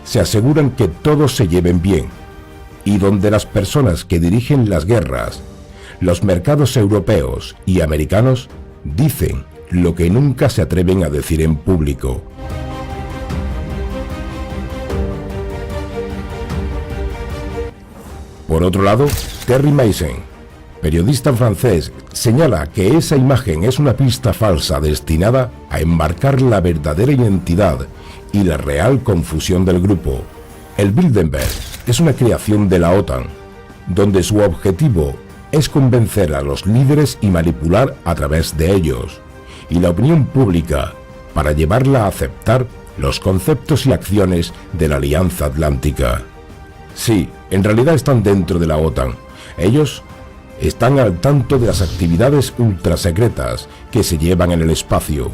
se aseguran que todos se lleven bien y donde las personas que dirigen las guerras, los mercados europeos y americanos, dicen lo que nunca se atreven a decir en público. Por otro lado, Terry Mason, periodista francés, señala que esa imagen es una pista falsa destinada a enmarcar la verdadera identidad y la real confusión del grupo. El Bilderberg es una creación de la OTAN, donde su objetivo es convencer a los líderes y manipular a través de ellos, y la opinión pública para llevarla a aceptar los conceptos y acciones de la Alianza Atlántica. Sí, en realidad están dentro de la OTAN. Ellos están al tanto de las actividades ultrasecretas que se llevan en el espacio.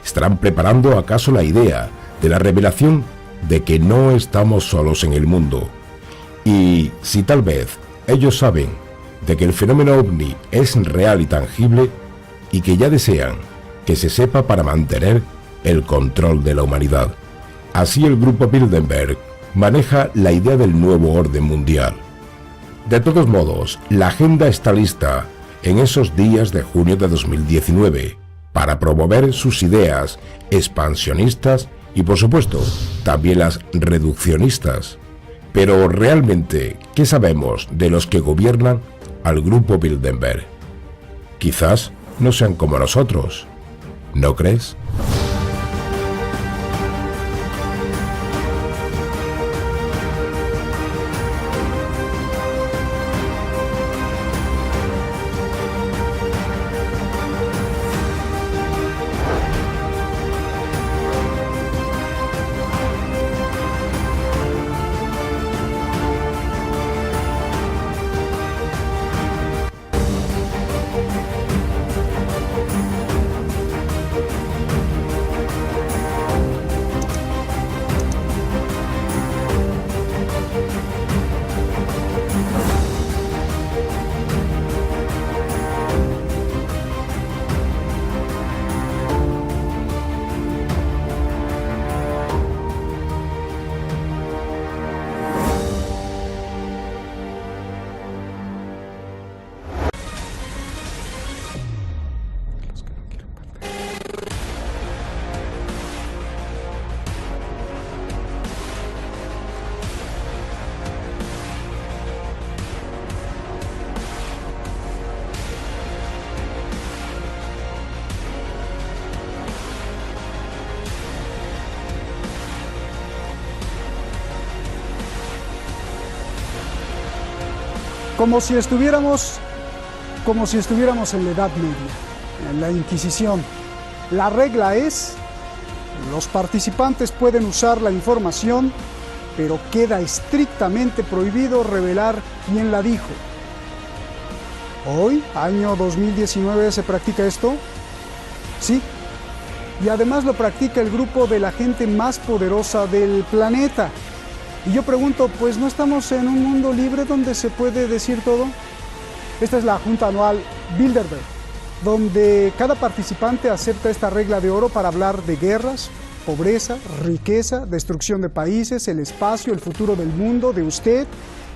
¿Estarán preparando acaso la idea de la revelación de que no estamos solos en el mundo? Y si tal vez ellos saben de que el fenómeno ovni es real y tangible y que ya desean que se sepa para mantener el control de la humanidad. Así el grupo Bilderberg maneja la idea del nuevo orden mundial. De todos modos, la agenda está lista en esos días de junio de 2019 para promover sus ideas expansionistas y, por supuesto, también las reduccionistas. Pero realmente, ¿qué sabemos de los que gobiernan al grupo Bilderberg? Quizás no sean como nosotros, ¿no crees? como si estuviéramos en la Edad Media, en la Inquisición. La regla es, los participantes pueden usar la información, pero queda estrictamente prohibido revelar quién la dijo. Hoy, año 2019, ¿se practica esto? Sí. Y además lo practica el grupo de la gente más poderosa del planeta. Y yo pregunto, pues ¿no estamos en un mundo libre donde se puede decir todo? Esta es la junta anual Bilderberg, donde cada participante acepta esta regla de oro para hablar de guerras, pobreza, riqueza, destrucción de países, el espacio, el futuro del mundo, de usted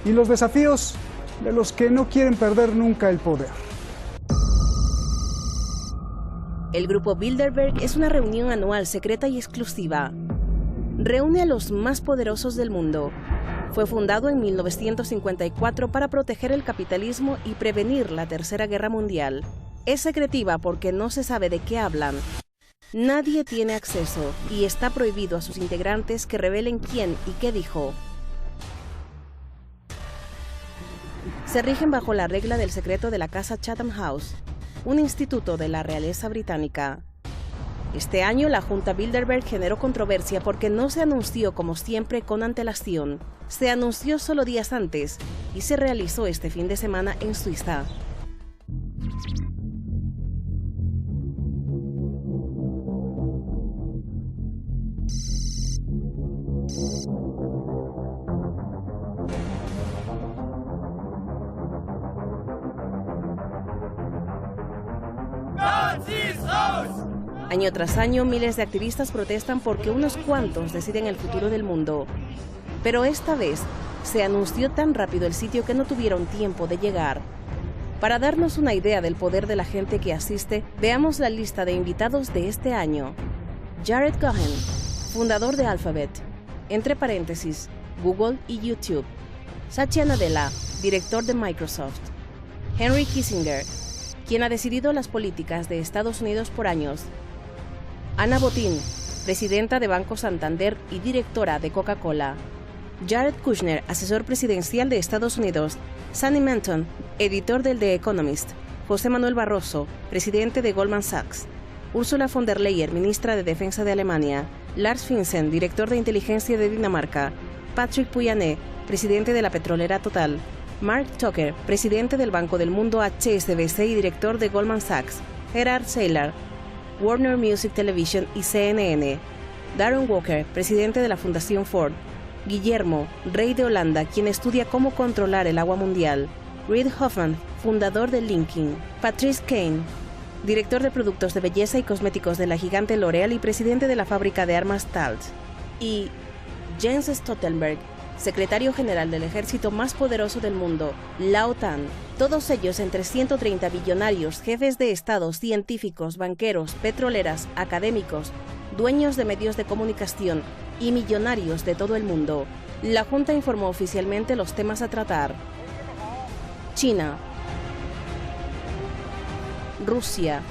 y los desafíos de los que no quieren perder nunca el poder. El grupo Bilderberg es una reunión anual secreta y exclusiva. Reúne a los más poderosos del mundo. Fue fundado en 1954 para proteger el capitalismo y prevenir la Tercera Guerra Mundial. Es secretiva porque no se sabe de qué hablan. Nadie tiene acceso y está prohibido a sus integrantes que revelen quién y qué dijo. Se rigen bajo la regla del secreto de la Casa Chatham House, un instituto de la realeza británica. Este año la Junta Bilderberg generó controversia porque no se anunció como siempre con antelación. Se anunció solo días antes y se realizó este fin de semana en Suiza. Año tras año, miles de activistas protestan porque unos cuantos deciden el futuro del mundo. Pero esta vez se anunció tan rápido el sitio que no tuvieron tiempo de llegar. Para darnos una idea del poder de la gente que asiste, veamos la lista de invitados de este año. Jared Cohen, fundador de Alphabet, entre paréntesis, Google y YouTube. Satya Nadella, director de Microsoft. Henry Kissinger, quien ha decidido las políticas de Estados Unidos por años. Ana Botín, presidenta de Banco Santander y directora de Coca-Cola. Jared Kushner, asesor presidencial de Estados Unidos. Sunny Menton, editor del The Economist. José Manuel Barroso, presidente de Goldman Sachs. Ursula von der Leyen, ministra de Defensa de Alemania. Lars Finsen, director de inteligencia de Dinamarca. Patrick Pouyanné, presidente de la petrolera Total. Mark Tucker, presidente del Banco del Mundo HSBC y director de Goldman Sachs. Gerard Seiler, Warner Music Television y CNN. Darren Walker, presidente de la Fundación Ford. Guillermo, rey de Holanda, quien estudia cómo controlar el agua mundial. Reid Hoffman, fundador de LinkedIn. Patrice Kane, director de productos de belleza y cosméticos de la gigante L'Oréal y presidente de la fábrica de armas Talt. Y Jens Stoltenberg, secretario general del ejército más poderoso del mundo, la OTAN. Todos ellos entre 130 billonarios, jefes de Estado, científicos, banqueros, petroleras, académicos, dueños de medios de comunicación y millonarios de todo el mundo. La Junta informó oficialmente los temas a tratar. China. Rusia.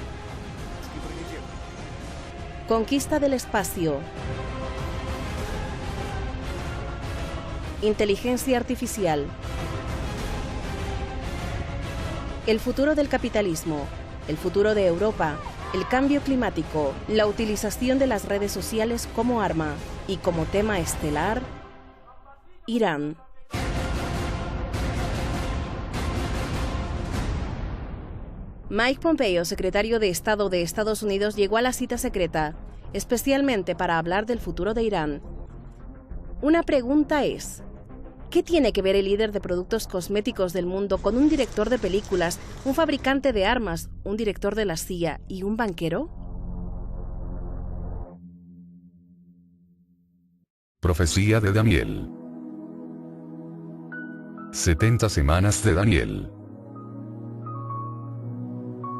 Conquista del espacio. Inteligencia artificial. El futuro del capitalismo, el futuro de Europa, el cambio climático, la utilización de las redes sociales como arma y como tema estelar, Irán. Mike Pompeo, secretario de Estado de Estados Unidos, llegó a la cita secreta, especialmente para hablar del futuro de Irán. Una pregunta es: ¿qué tiene que ver el líder de productos cosméticos del mundo con un director de películas, un fabricante de armas, un director de la CIA y un banquero? Profecía de Daniel. 70 semanas de Daniel.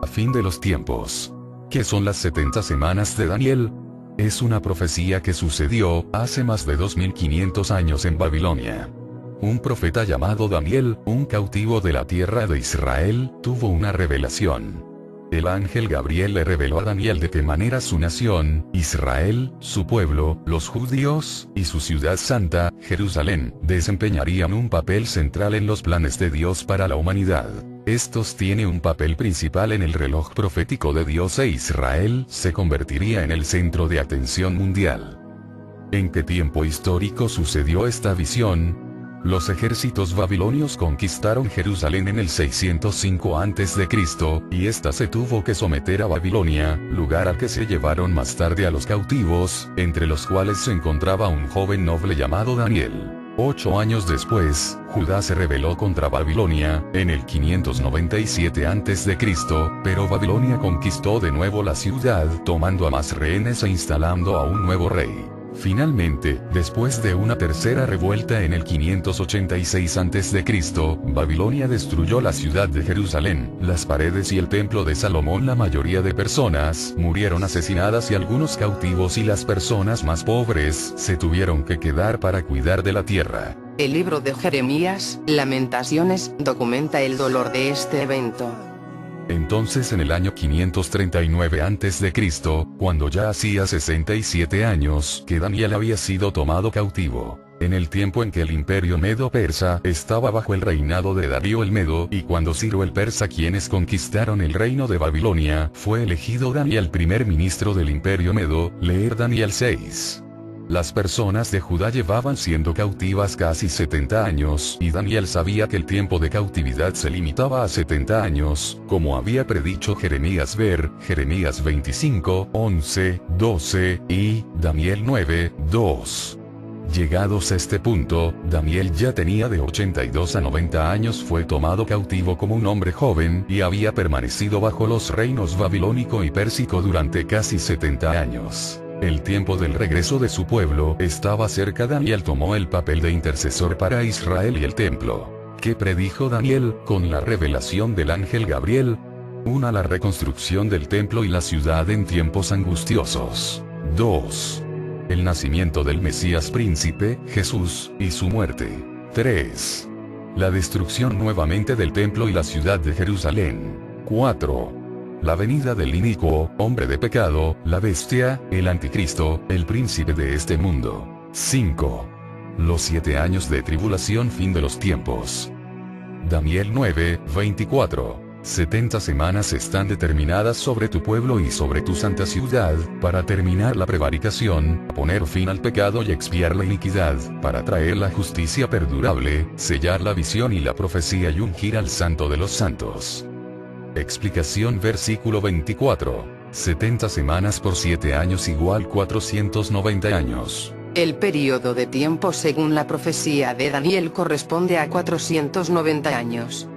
A fin de los tiempos. ¿Qué son las 70 semanas de Daniel? Es una profecía que sucedió hace más de 2500 años en Babilonia. Un profeta llamado Daniel, un cautivo de la tierra de Israel, tuvo una revelación. El ángel Gabriel le reveló a Daniel de qué manera su nación, Israel, su pueblo, los judíos, y su ciudad santa, Jerusalén, desempeñarían un papel central en los planes de Dios para la humanidad. Estos tienen un papel principal en el reloj profético de Dios e Israel se convertiría en el centro de atención mundial. ¿En qué tiempo histórico sucedió esta visión? Los ejércitos babilonios conquistaron Jerusalén en el 605 a.C., y ésta se tuvo que someter a Babilonia, lugar al que se llevaron más tarde a los cautivos, entre los cuales se encontraba un joven noble llamado Daniel. 8 años después, Judá se rebeló contra Babilonia, en el 597 a.C., pero Babilonia conquistó de nuevo la ciudad, tomando a más rehenes e instalando a un nuevo rey. Finalmente, después de una tercera revuelta en el 586 a.C., Babilonia destruyó la ciudad de Jerusalén, las paredes y el templo de Salomón. La mayoría de personas murieron asesinadas y algunos cautivos, y las personas más pobres se tuvieron que quedar para cuidar de la tierra. El libro de Jeremías, Lamentaciones, documenta el dolor de este evento. Entonces en el año 539 a.C., cuando ya hacía 67 años que Daniel había sido tomado cautivo, en el tiempo en que el imperio medo-persa estaba bajo el reinado de Darío el Medo, y cuando Ciro el Persa, quienes conquistaron el reino de Babilonia, fue elegido Daniel primer ministro del imperio Medo. Leer Daniel 6. Las personas de Judá llevaban siendo cautivas casi 70 años, y Daniel sabía que el tiempo de cautividad se limitaba a 70 años, como había predicho Jeremías. Ver Jeremías 25, 11, 12, y Daniel 9, 2. Llegados a este punto, Daniel ya tenía de 82 a 90 años, fue tomado cautivo como un hombre joven, y había permanecido bajo los reinos babilónico y pérsico durante casi 70 años. El tiempo del regreso de su pueblo estaba cerca. Daniel tomó el papel de intercesor para Israel y el templo. ¿Qué predijo Daniel con la revelación del ángel Gabriel? 1. La reconstrucción del templo y la ciudad en tiempos angustiosos. 2. El nacimiento del Mesías príncipe, Jesús, y su muerte. 3. La destrucción nuevamente del templo y la ciudad de Jerusalén. 4. La venida del inicuo, hombre de pecado, la bestia, el anticristo, el príncipe de este mundo. 5. Los 7 años de tribulación, fin de los tiempos. Daniel 9, 24. 70 semanas están determinadas sobre tu pueblo y sobre tu santa ciudad, para terminar la prevaricación, poner fin al pecado y expiar la iniquidad, para traer la justicia perdurable, sellar la visión y la profecía y ungir al santo de los santos. Explicación. Versículo 24. 70 semanas por 7 años igual 490 años. El período de tiempo según la profecía de Daniel corresponde a 490 años.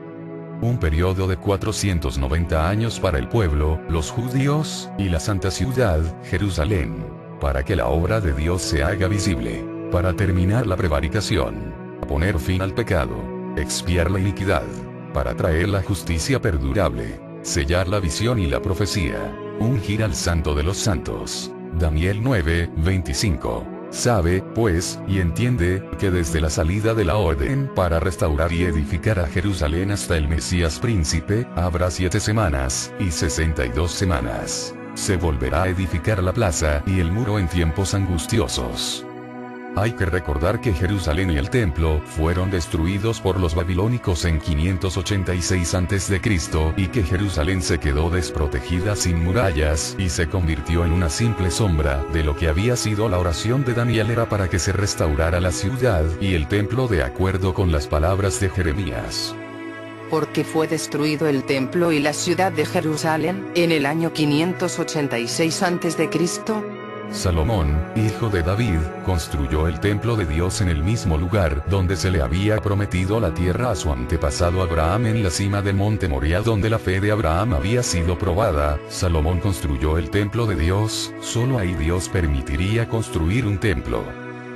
Un periodo de 490 años para el pueblo, los judíos, y la santa ciudad, Jerusalén, para que la obra de Dios se haga visible, para terminar la prevaricación, poner fin al pecado, expiar la iniquidad, para traer la justicia perdurable, sellar la visión y la profecía, ungir al santo de los santos. Daniel 9, 25. Sabe, pues, y entiende, que desde la salida de la orden para restaurar y edificar a Jerusalén hasta el Mesías príncipe, habrá 7 semanas, y 62 semanas. Se volverá a edificar la plaza y el muro en tiempos angustiosos. Hay que recordar que Jerusalén y el templo fueron destruidos por los babilónicos en 586 a.C. y que Jerusalén se quedó desprotegida sin murallas y se convirtió en una simple sombra de lo que había sido la oración de Daniel. Era para que se restaurara la ciudad y el templo de acuerdo con las palabras de Jeremías. Porque fue destruido el templo y la ciudad de Jerusalén en el año 586 a.C. Salomón, hijo de David, construyó el templo de Dios en el mismo lugar donde se le había prometido la tierra a su antepasado Abraham, en la cima del monte Moría, donde la fe de Abraham había sido probada. Salomón construyó el templo de Dios, solo ahí Dios permitiría construir un templo.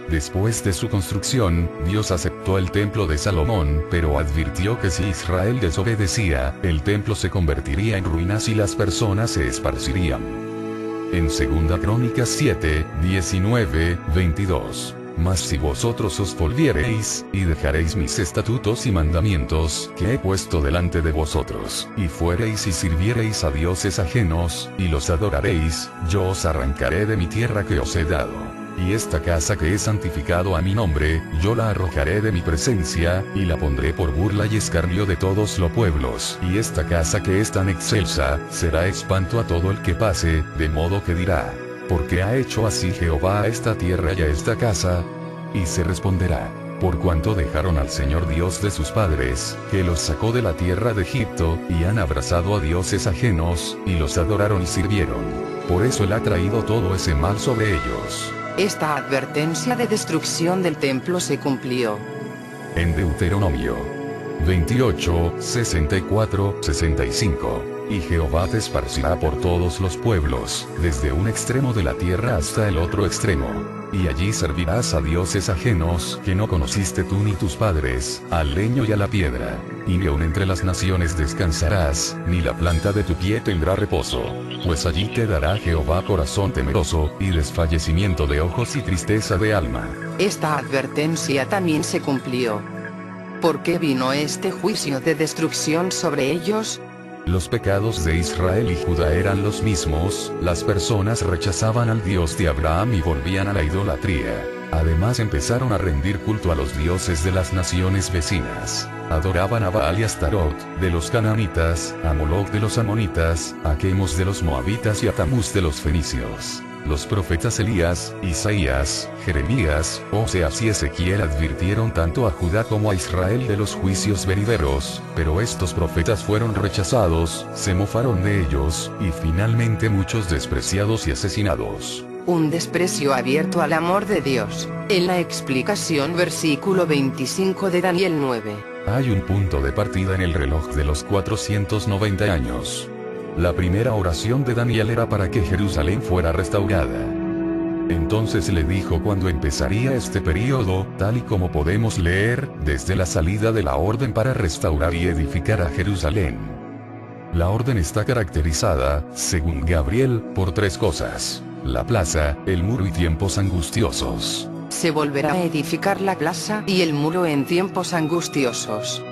Después de su construcción, Dios aceptó el templo de Salomón, pero advirtió que si Israel desobedecía, el templo se convertiría en ruinas y las personas se esparcirían. En 2 Crónicas 7, 19, 22. Mas si vosotros os volviereis, y dejaréis mis estatutos y mandamientos, que he puesto delante de vosotros, y fuereis y sirviereis a dioses ajenos, y los adoraréis, yo os arrancaré de mi tierra que os he dado. Y esta casa que he santificado a mi nombre, yo la arrojaré de mi presencia, y la pondré por burla y escarnio de todos los pueblos. Y esta casa que es tan excelsa, será espanto a todo el que pase, de modo que dirá: ¿por qué ha hecho así Jehová a esta tierra y a esta casa? Y se responderá: por cuanto dejaron al Señor Dios de sus padres, que los sacó de la tierra de Egipto, y han abrazado a dioses ajenos, y los adoraron y sirvieron. Por eso Él ha traído todo ese mal sobre ellos. Esta advertencia de destrucción del templo se cumplió. En Deuteronomio 28, 64, 65. Y Jehová te esparcirá por todos los pueblos, desde un extremo de la tierra hasta el otro extremo. Y allí servirás a dioses ajenos que no conociste tú ni tus padres, al leño y a la piedra. Y ni aun entre las naciones descansarás, ni la planta de tu pie tendrá reposo. Pues allí te dará Jehová corazón temeroso, y desfallecimiento de ojos y tristeza de alma. Esta advertencia también se cumplió. ¿Por qué vino este juicio de destrucción sobre ellos? Los pecados de Israel y Judá eran los mismos, las personas rechazaban al Dios de Abraham y volvían a la idolatría. Además empezaron a rendir culto a los dioses de las naciones vecinas. Adoraban a Baal y Astarot, de los cananitas, a Moloc de los amonitas, a Quemos de los moabitas y a Tamuz de los fenicios. Los profetas Elías, Isaías, Jeremías, Oseas y Ezequiel advirtieron tanto a Judá como a Israel de los juicios venideros, pero estos profetas fueron rechazados, se mofaron de ellos, y finalmente muchos despreciados y asesinados. Un desprecio abierto al amor de Dios. En la explicación versículo 25 de Daniel 9. Hay un punto de partida en el reloj de los 490 años. La primera oración de Daniel era para que Jerusalén fuera restaurada. Entonces le dijo cuándo empezaría este período, tal y como podemos leer, desde la salida de la orden para restaurar y edificar a Jerusalén. La orden está caracterizada, según Gabriel, por tres cosas: la plaza, el muro y tiempos angustiosos. Se volverá a edificar la plaza y el muro en tiempos angustiosos.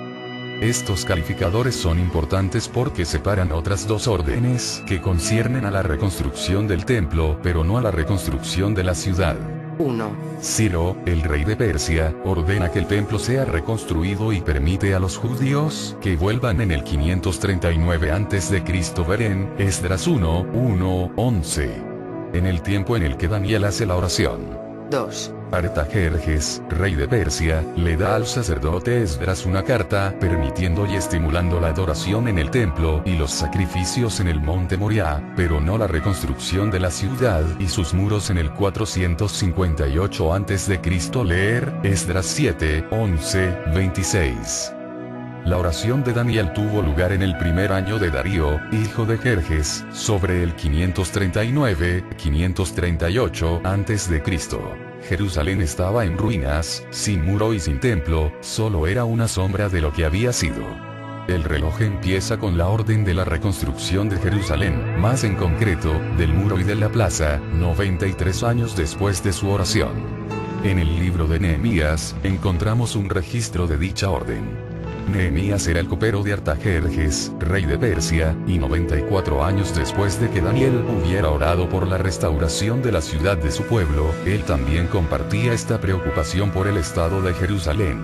Estos calificadores son importantes porque separan otras dos órdenes que conciernen a la reconstrucción del templo, pero no a la reconstrucción de la ciudad. 1. Ciro, el rey de Persia, ordena que el templo sea reconstruido y permite a los judíos que vuelvan en el 539 a.C. ver en Esdras 1, 1, 11. En el tiempo en el que Daniel hace la oración. 2. Artajerjes, rey de Persia, le da al sacerdote Esdras una carta, permitiendo y estimulando la adoración en el templo y los sacrificios en el monte Moriah, pero no la reconstrucción de la ciudad y sus muros en el 458 a.C. leer, Esdras 7, 11, 26. La oración de Daniel tuvo lugar en el primer año de Darío, hijo de Jerjes, sobre el 539-538 a.C. Jerusalén estaba en ruinas, sin muro y sin templo, solo era una sombra de lo que había sido. El reloj empieza con la orden de la reconstrucción de Jerusalén, más en concreto, del muro y de la plaza, 93 años después de su oración. En el libro de Nehemías, encontramos un registro de dicha orden. Nehemías era el copero de Artajerjes, rey de Persia, y 94 años después de que Daniel hubiera orado por la restauración de la ciudad de su pueblo, él también compartía esta preocupación por el estado de Jerusalén.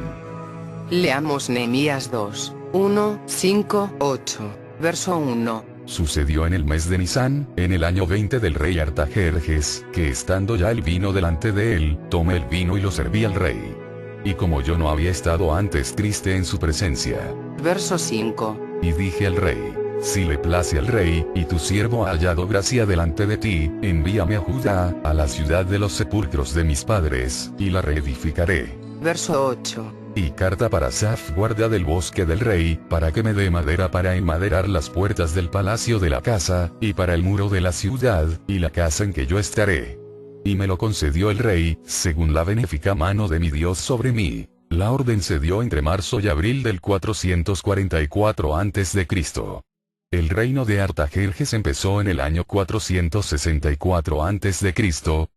Leamos Nehemías 2, 1, 5, 8, verso 1. Sucedió en el mes de Nisán, en el año 20 del rey Artajerjes, que estando ya el vino delante de él, tomé el vino y lo serví al rey. Y como yo no había estado antes triste en su presencia. Verso 5. Y dije al rey: si le place al rey, y tu siervo ha hallado gracia delante de ti, envíame a Judá, a la ciudad de los sepulcros de mis padres, y la reedificaré. Verso 8. Y carta para Asaf, guarda del bosque del rey, para que me dé madera para enmaderar las puertas del palacio de la casa, y para el muro de la ciudad, y la casa en que yo estaré. Y me lo concedió el rey, según la benéfica mano de mi Dios sobre mí. La orden se dio entre marzo y abril del 444 a.C. El reino de Artajerjes empezó en el año 464 a.C.,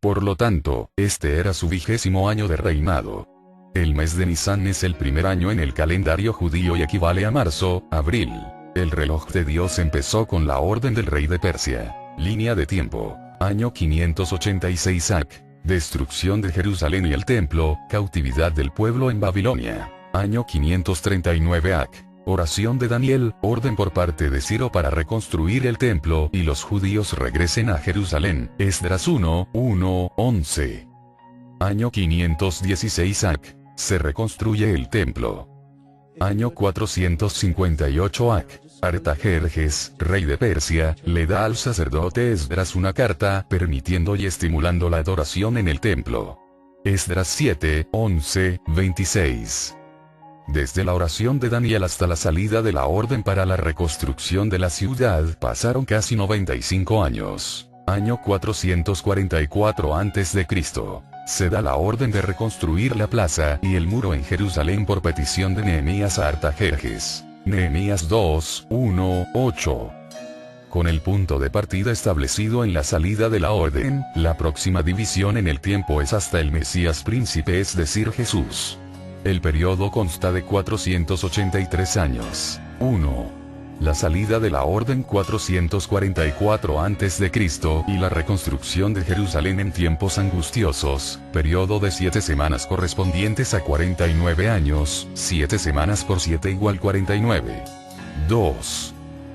por lo tanto, este era su 20º año de reinado. El mes de Nisan es el primer año en el calendario judío y equivale a marzo, abril. El reloj de Dios empezó con la orden del rey de Persia. Línea de tiempo. Año 586 AC. Destrucción de Jerusalén y el templo, cautividad del pueblo en Babilonia. Año 539 AC. Oración de Daniel, orden por parte de Ciro para reconstruir el templo y los judíos regresen a Jerusalén. Esdras 1:11. Año 516 AC. Se reconstruye el templo. Año 458 AC. Artajerjes, rey de Persia, le da al sacerdote Esdras una carta permitiendo y estimulando la adoración en el templo. Esdras 7:11-26. Desde la oración de Daniel hasta la salida de la orden para la reconstrucción de la ciudad pasaron casi 95 años. Año 444 a.C. Se da la orden de reconstruir la plaza y el muro en Jerusalén por petición de Nehemías a Artajerjes. Nehemías 2:1-8. Con el punto de partida establecido en la salida de la orden, la próxima división en el tiempo es hasta el Mesías príncipe, es decir, Jesús. El periodo consta de 483 años. 1. La salida de la orden 444 a.C. y la reconstrucción de Jerusalén en tiempos angustiosos, periodo de 7 semanas correspondientes a 49 años, 7 semanas por 7 igual 49. 2.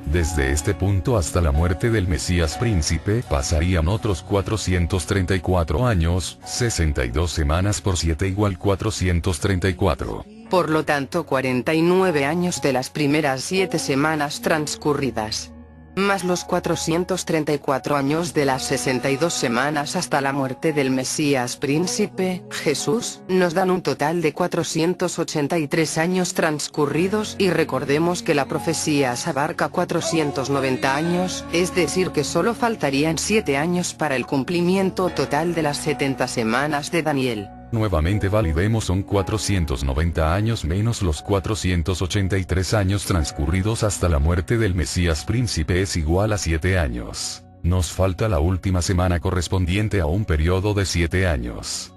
Desde este punto hasta la muerte del Mesías príncipe pasarían otros 434 años, 62 semanas por 7 igual 434. Por lo tanto 49 años de las primeras 7 semanas transcurridas, más los 434 años de las 62 semanas hasta la muerte del Mesías príncipe, Jesús, nos dan un total de 483 años transcurridos, y recordemos que la profecía abarca 490 años, es decir que solo faltarían 7 años para el cumplimiento total de las 70 semanas de Daniel. Nuevamente validemos, son 490 años menos los 483 años transcurridos hasta la muerte del Mesías príncipe es igual a 7 años. Nos falta la última semana correspondiente a un periodo de 7 años.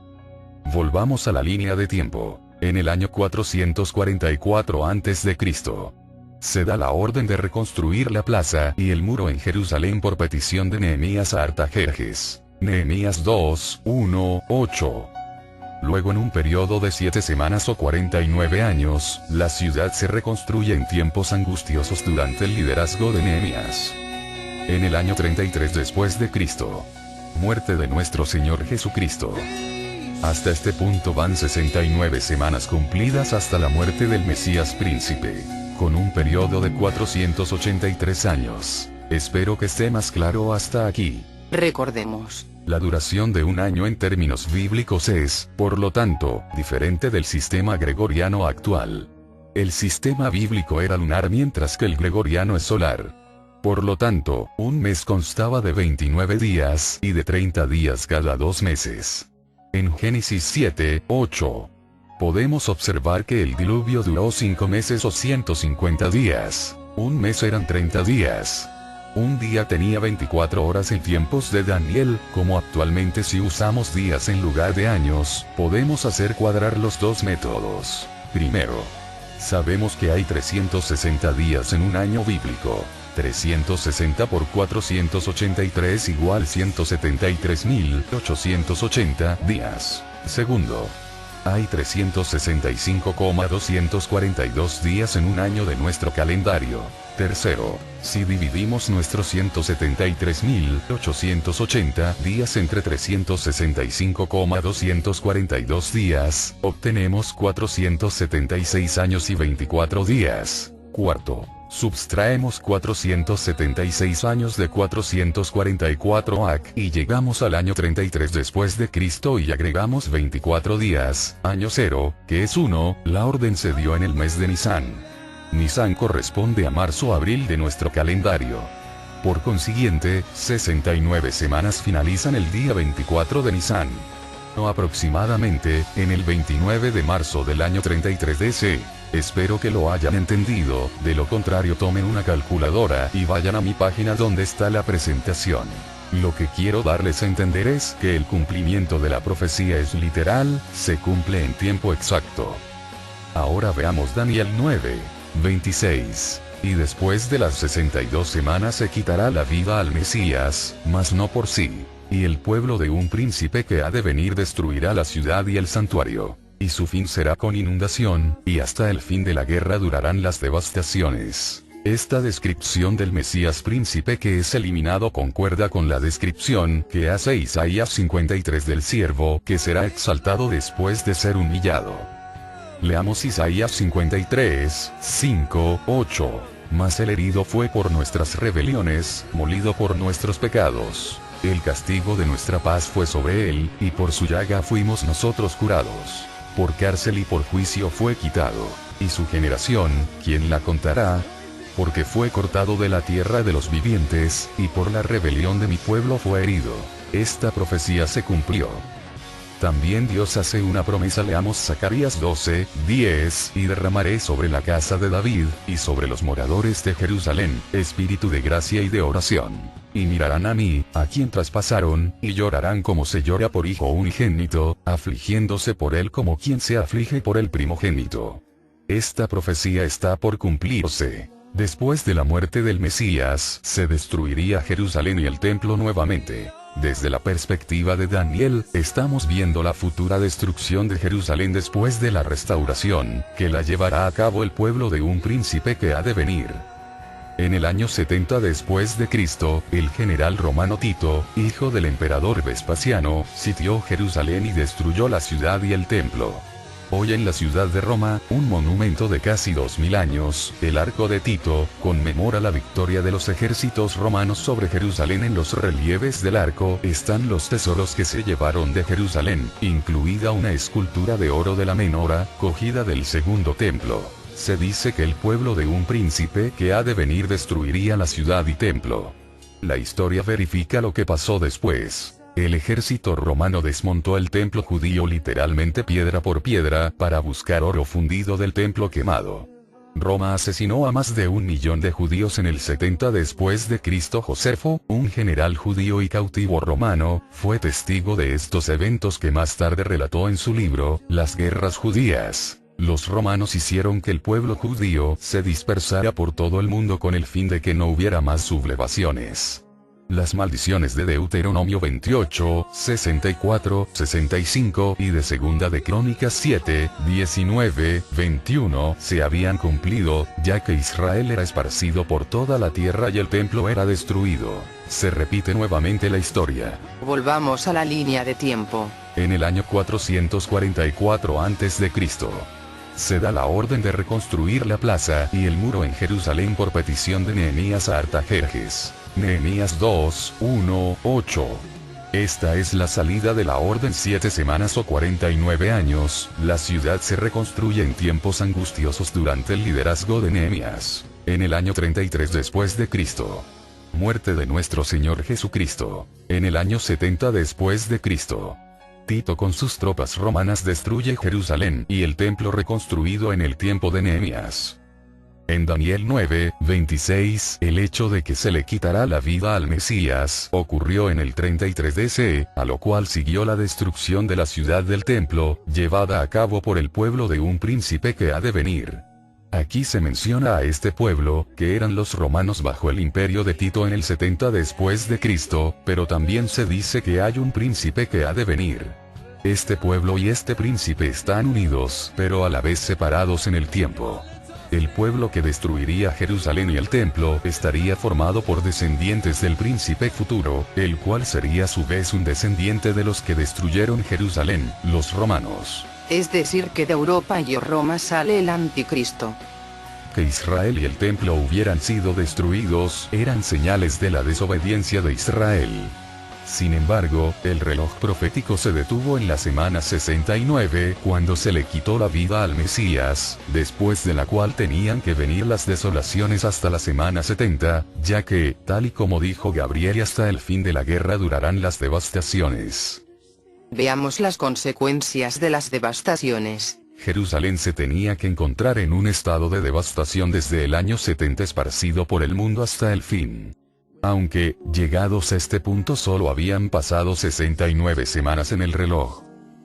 Volvamos a la línea de tiempo. En el año 444 a.C. se da la orden de reconstruir la plaza y el muro en Jerusalén por petición de Nehemías a Artajerjes. Nehemías 2:1-8. Luego, en un periodo de 7 semanas o 49 años, la ciudad se reconstruye en tiempos angustiosos durante el liderazgo de Nehemías. En el año 33 después de Cristo. Muerte de nuestro Señor Jesucristo. Hasta este punto van 69 semanas cumplidas hasta la muerte del Mesías príncipe, con un periodo de 483 años. Espero que esté más claro hasta aquí. Recordemos. La duración de un año en términos bíblicos es, por lo tanto, diferente del sistema gregoriano actual. El sistema bíblico era lunar mientras que el gregoriano es solar. Por lo tanto, un mes constaba de 29 días y de 30 días cada 2 meses. En Génesis 7:8, podemos observar que el diluvio duró 5 meses o 150 días. Un mes eran 30 días. Un día tenía 24 horas en tiempos de Daniel, como actualmente si usamos días en lugar de años, podemos hacer cuadrar los dos métodos. Primero, sabemos que hay 360 días en un año bíblico. 360 por 483 igual 173.880 días. Segundo, hay 365,242 días en un año de nuestro calendario. Tercero, si dividimos nuestros 173.880 días entre 365,242 días, obtenemos 476 años y 24 días. Cuarto, subtraemos 476 años de 444 AC y llegamos al año 33 después de Cristo y agregamos 24 días, año 0, que es 1, la orden se dio en el mes de Nisan. Nisan corresponde a marzo-abril de nuestro calendario. Por consiguiente, 69 semanas finalizan el día 24 de Nisan. o aproximadamente, en el 29 de marzo del año 33 DC. Espero que lo hayan entendido, de lo contrario tomen una calculadora y vayan a mi página donde está la presentación. Lo que quiero darles a entender es que el cumplimiento de la profecía es literal, se cumple en tiempo exacto. Ahora veamos Daniel 9, 26. Y después de las 62 semanas se quitará la vida al Mesías, mas no por sí. Y el pueblo de un príncipe que ha de venir destruirá la ciudad y el santuario. Y su fin será con inundación, y hasta el fin de la guerra durarán las devastaciones. Esta descripción del Mesías príncipe que es eliminado concuerda con la descripción que hace Isaías 53 del siervo que será exaltado después de ser humillado. Leamos Isaías 53, 5, 8. Mas el herido fue por nuestras rebeliones, molido por nuestros pecados. El castigo de nuestra paz fue sobre él, y por su llaga fuimos nosotros curados. Por cárcel y por juicio fue quitado. Y su generación, ¿quién la contará? Porque fue cortado de la tierra de los vivientes, y por la rebelión de mi pueblo fue herido. Esta profecía se cumplió. También Dios hace una promesa, leamos Zacarías 12, 10, y derramaré sobre la casa de David, y sobre los moradores de Jerusalén, espíritu de gracia y de oración. Y mirarán a mí, a quien traspasaron, y llorarán como se llora por hijo unigénito, afligiéndose por él como quien se aflige por el primogénito. Esta profecía está por cumplirse. Después de la muerte del Mesías, se destruiría Jerusalén y el templo nuevamente. Desde la perspectiva de Daniel, estamos viendo la futura destrucción de Jerusalén después de la restauración, que la llevará a cabo el pueblo de un príncipe que ha de venir. En el año 70 después de Cristo, el general romano Tito, hijo del emperador Vespasiano, sitió Jerusalén y destruyó la ciudad y el templo. Hoy en la ciudad de Roma, un monumento de casi 2000 años, el Arco de Tito, conmemora la victoria de los ejércitos romanos sobre Jerusalén. En los relieves del arco están los tesoros que se llevaron de Jerusalén, incluida una escultura de oro de la menora, cogida del segundo templo. Se dice que el pueblo de un príncipe que ha de venir destruiría la ciudad y templo. La historia verifica lo que pasó después. El ejército romano desmontó el templo judío literalmente piedra por piedra para buscar oro fundido del templo quemado. Roma asesinó a más de 1 millón de judíos en el 70 después de Cristo. Josefo, un general judío y cautivo romano, fue testigo de estos eventos que más tarde relató en su libro, Las Guerras Judías. Los romanos hicieron que el pueblo judío se dispersara por todo el mundo con el fin de que no hubiera más sublevaciones. Las maldiciones de Deuteronomio 28, 64, 65 y de Segunda de Crónicas 7, 19, 21 se habían cumplido, ya que Israel era esparcido por toda la tierra y el templo era destruido. Se repite nuevamente la historia. Volvamos a la línea de tiempo. En el año 444 a.C. se da la orden de reconstruir la plaza y el muro en Jerusalén por petición de Nehemías a Artajerjes. Nehemías 2, 1, 8. Esta es la salida de la orden. 7 semanas o 49 años, la ciudad se reconstruye en tiempos angustiosos durante el liderazgo de Nehemías. En el año 33 después de Cristo. Muerte de nuestro Señor Jesucristo. En el año 70 después de Cristo. Tito con sus tropas romanas destruye Jerusalén y el templo reconstruido en el tiempo de Nehemías. En Daniel 9, 26, el hecho de que se le quitará la vida al Mesías ocurrió en el 33 DC, a lo cual siguió la destrucción de la ciudad del templo, llevada a cabo por el pueblo de un príncipe que ha de venir. Aquí se menciona a este pueblo, que eran los romanos bajo el imperio de Tito en el 70 después de Cristo, pero también se dice que hay un príncipe que ha de venir. Este pueblo y este príncipe están unidos, pero a la vez separados en el tiempo. El pueblo que destruiría Jerusalén y el templo estaría formado por descendientes del príncipe futuro, el cual sería a su vez un descendiente de los que destruyeron Jerusalén, los romanos. Es decir que de Europa y Roma sale el anticristo. Que Israel y el templo hubieran sido destruidos eran señales de la desobediencia de Israel. Sin embargo, el reloj profético se detuvo en la semana 69 cuando se le quitó la vida al Mesías, después de la cual tenían que venir las desolaciones hasta la semana 70, ya que, tal y como dijo Gabriel, hasta el fin de la guerra durarán las devastaciones. Veamos las consecuencias de las devastaciones. Jerusalén se tenía que encontrar en un estado de devastación desde el año 70 esparcido por el mundo hasta el fin. Aunque, llegados a este punto solo habían pasado 69 semanas en el reloj.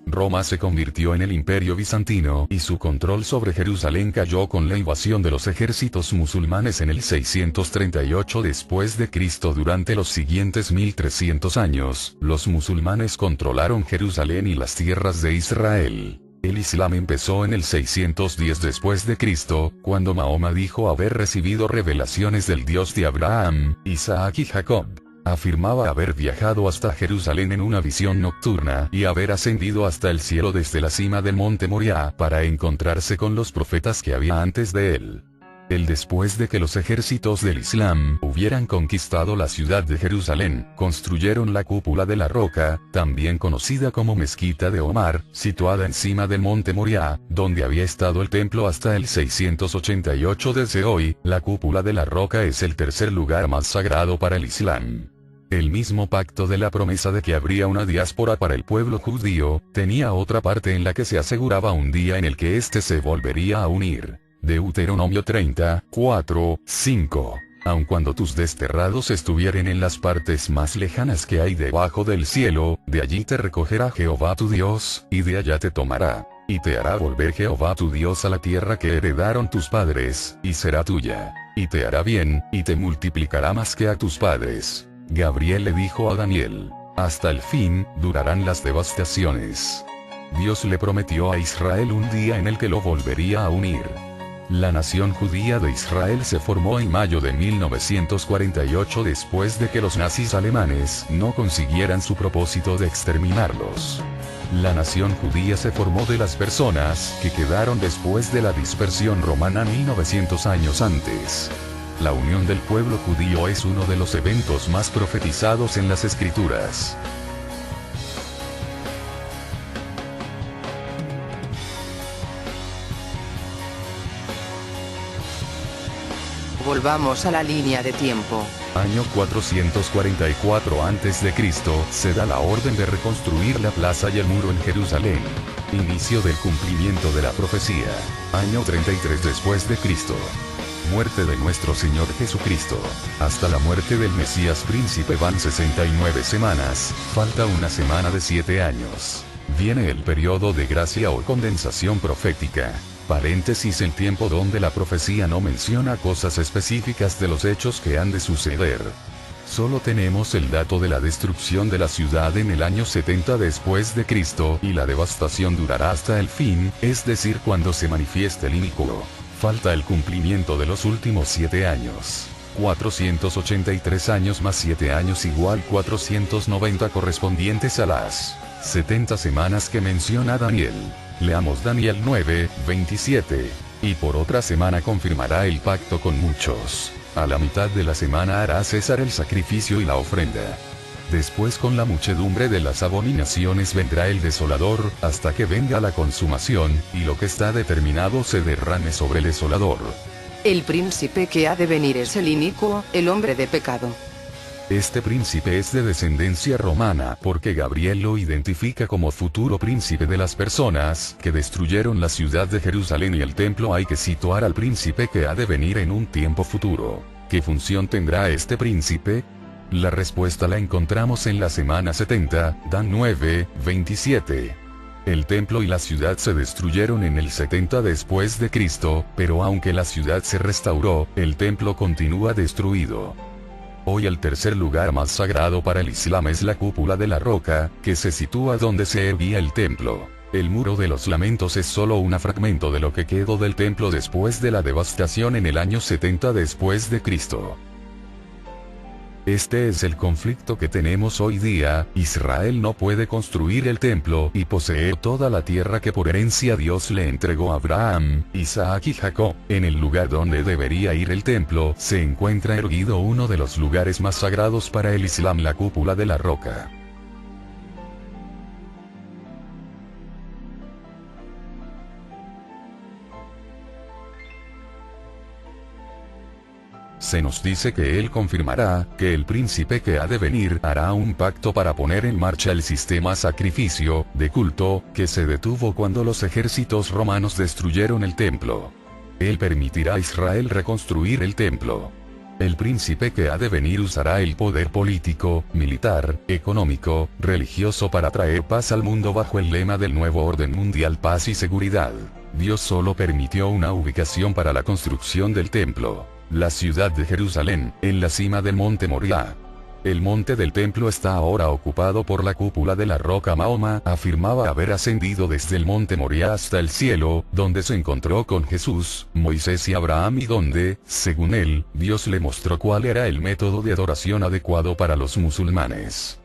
Roma se convirtió en el Imperio Bizantino y su control sobre Jerusalén cayó con la invasión de los ejércitos musulmanes en el 638 después de Cristo. Durante los siguientes 1300 años, los musulmanes controlaron Jerusalén y las tierras de Israel. El Islam empezó en el 610 después de Cristo, cuando Mahoma dijo haber recibido revelaciones del Dios de Abraham, Isaac y Jacob. Afirmaba haber viajado hasta Jerusalén en una visión nocturna y haber ascendido hasta el cielo desde la cima del monte Moriah para encontrarse con los profetas que había antes de él. Después de que los ejércitos del Islam hubieran conquistado la ciudad de Jerusalén, construyeron la cúpula de la roca, también conocida como Mezquita de Omar, situada encima del monte Moriah, donde había estado el templo hasta el 688 desde hoy. La cúpula de la roca es el tercer lugar más sagrado para el Islam. El mismo pacto de la promesa de que habría una diáspora para el pueblo judío, tenía otra parte en la que se aseguraba un día en el que éste se volvería a unir. Deuteronomio 30, 4, 5. Aun cuando tus desterrados estuvieren en las partes más lejanas que hay debajo del cielo, de allí te recogerá Jehová tu Dios, y de allá te tomará. Y te hará volver Jehová tu Dios a la tierra que heredaron tus padres, y será tuya. Y te hará bien, y te multiplicará más que a tus padres. Gabriel le dijo a Daniel: hasta el fin, durarán las devastaciones. Dios le prometió a Israel un día en el que lo volvería a unir. La nación judía de Israel se formó en mayo de 1948 después de que los nazis alemanes no consiguieran su propósito de exterminarlos. La nación judía se formó de las personas que quedaron después de la dispersión romana 1900 años antes. La unión del pueblo judío es uno de los eventos más profetizados en las Escrituras. Volvamos a la línea de tiempo. Año 444 a.C., se da la orden de reconstruir la plaza y el muro en Jerusalén. Inicio del cumplimiento de la profecía. Año 33 después de Cristo. Muerte de nuestro Señor Jesucristo. Hasta la muerte del Mesías príncipe van 69 semanas, falta una semana de 7 años. Viene el periodo de gracia o condensación profética. Paréntesis, el tiempo donde la profecía no menciona cosas específicas de los hechos que han de suceder. Solo tenemos el dato de la destrucción de la ciudad en el año 70 después de Cristo y la devastación durará hasta el fin, es decir, cuando se manifieste el inicuo. Falta el cumplimiento de los últimos 7 años. 483 años más 7 años igual 490 correspondientes a las 70 semanas que menciona Daniel. Leamos Daniel 9, 27. Y por otra semana confirmará el pacto con muchos. A la mitad de la semana hará cesar el sacrificio y la ofrenda. Después con la muchedumbre de las abominaciones vendrá el desolador, hasta que venga la consumación, y lo que está determinado se derrame sobre el desolador. El príncipe que ha de venir es el inicuo, el hombre de pecado. Este príncipe es de descendencia romana porque Gabriel lo identifica como futuro príncipe de las personas que destruyeron la ciudad de Jerusalén y el templo. Hay que situar al príncipe que ha de venir en un tiempo futuro. ¿Qué función tendrá este príncipe? La respuesta la encontramos en la semana 70, Dan 9, 27. El templo y la ciudad se destruyeron en el 70 después de Cristo, pero aunque la ciudad se restauró, el templo continúa destruido. Hoy el tercer lugar más sagrado para el Islam es la cúpula de la roca, que se sitúa donde se erguía el templo. El muro de los lamentos es solo un fragmento de lo que quedó del templo después de la devastación en el año 70 después de Cristo. Este es el conflicto que tenemos hoy día. Israel no puede construir el templo y poseer toda la tierra que por herencia Dios le entregó a Abraham, Isaac y Jacob. En el lugar donde debería ir el templo se encuentra erguido uno de los lugares más sagrados para el Islam, la cúpula de la roca. se nos dice que él confirmará, que el príncipe que ha de venir hará un pacto para poner en marcha el sistema sacrificio, de culto, que se detuvo cuando los ejércitos romanos destruyeron el templo. Él permitirá a Israel reconstruir el templo. El príncipe que ha de venir usará el poder político, militar, económico, religioso para traer paz al mundo bajo el lema del nuevo orden mundial: paz y seguridad. Dios solo permitió una ubicación para la construcción del templo: la ciudad de Jerusalén, en la cima del monte Moriah. El monte del templo está ahora ocupado por la cúpula de la roca. Mahoma afirmaba haber ascendido desde el monte Moriah hasta el cielo, donde se encontró con Jesús, Moisés y Abraham, y donde, según él, Dios le mostró cuál era el método de adoración adecuado para los musulmanes.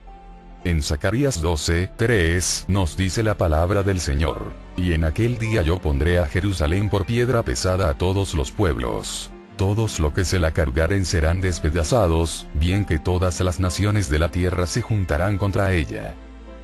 En Zacarías 12:3 nos dice la palabra del Señor: y en aquel día yo pondré a Jerusalén por piedra pesada a todos los pueblos. Todos los que se la cargaren serán despedazados, bien que todas las naciones de la tierra se juntarán contra ella.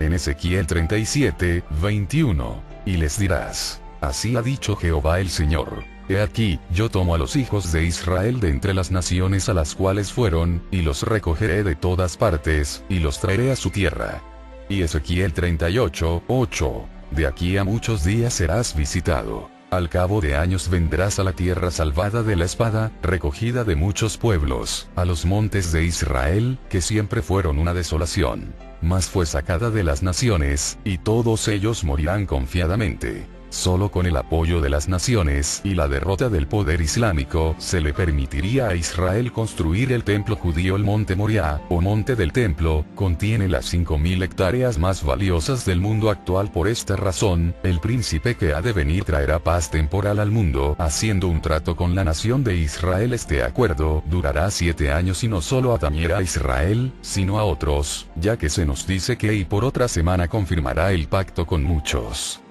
En Ezequiel 37:21, y les dirás: así ha dicho Jehová el Señor: he aquí, yo tomo a los hijos de Israel de entre las naciones a las cuales fueron, y los recogeré de todas partes, y los traeré a su tierra. Y Ezequiel 38:8, de aquí a muchos días serás visitado. Al cabo de años vendrás a la tierra salvada de la espada, recogida de muchos pueblos, a los montes de Israel, que siempre fueron una desolación, mas fue sacada de las naciones, y todos ellos morirán confiadamente. Solo con el apoyo de las naciones y la derrota del poder islámico se le permitiría a Israel construir el templo judío. El monte Moriah, o monte del templo, contiene las 5.000 hectáreas más valiosas del mundo actual. Por esta razón, el príncipe que ha de venir traerá paz temporal al mundo, haciendo un trato con la nación de Israel. Este acuerdo durará 7 años y no solo atañerá a Israel, sino a otros, ya que se nos dice que y por otra semana confirmará el pacto con muchos.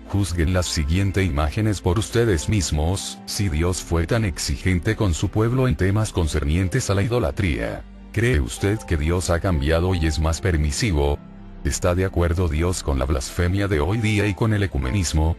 Juzguen las siguientes imágenes por ustedes mismos. Si Dios fue tan exigente con su pueblo en temas concernientes a la idolatría, ¿cree usted que Dios ha cambiado y es más permisivo? ¿Está de acuerdo Dios con la blasfemia de hoy día y con el ecumenismo?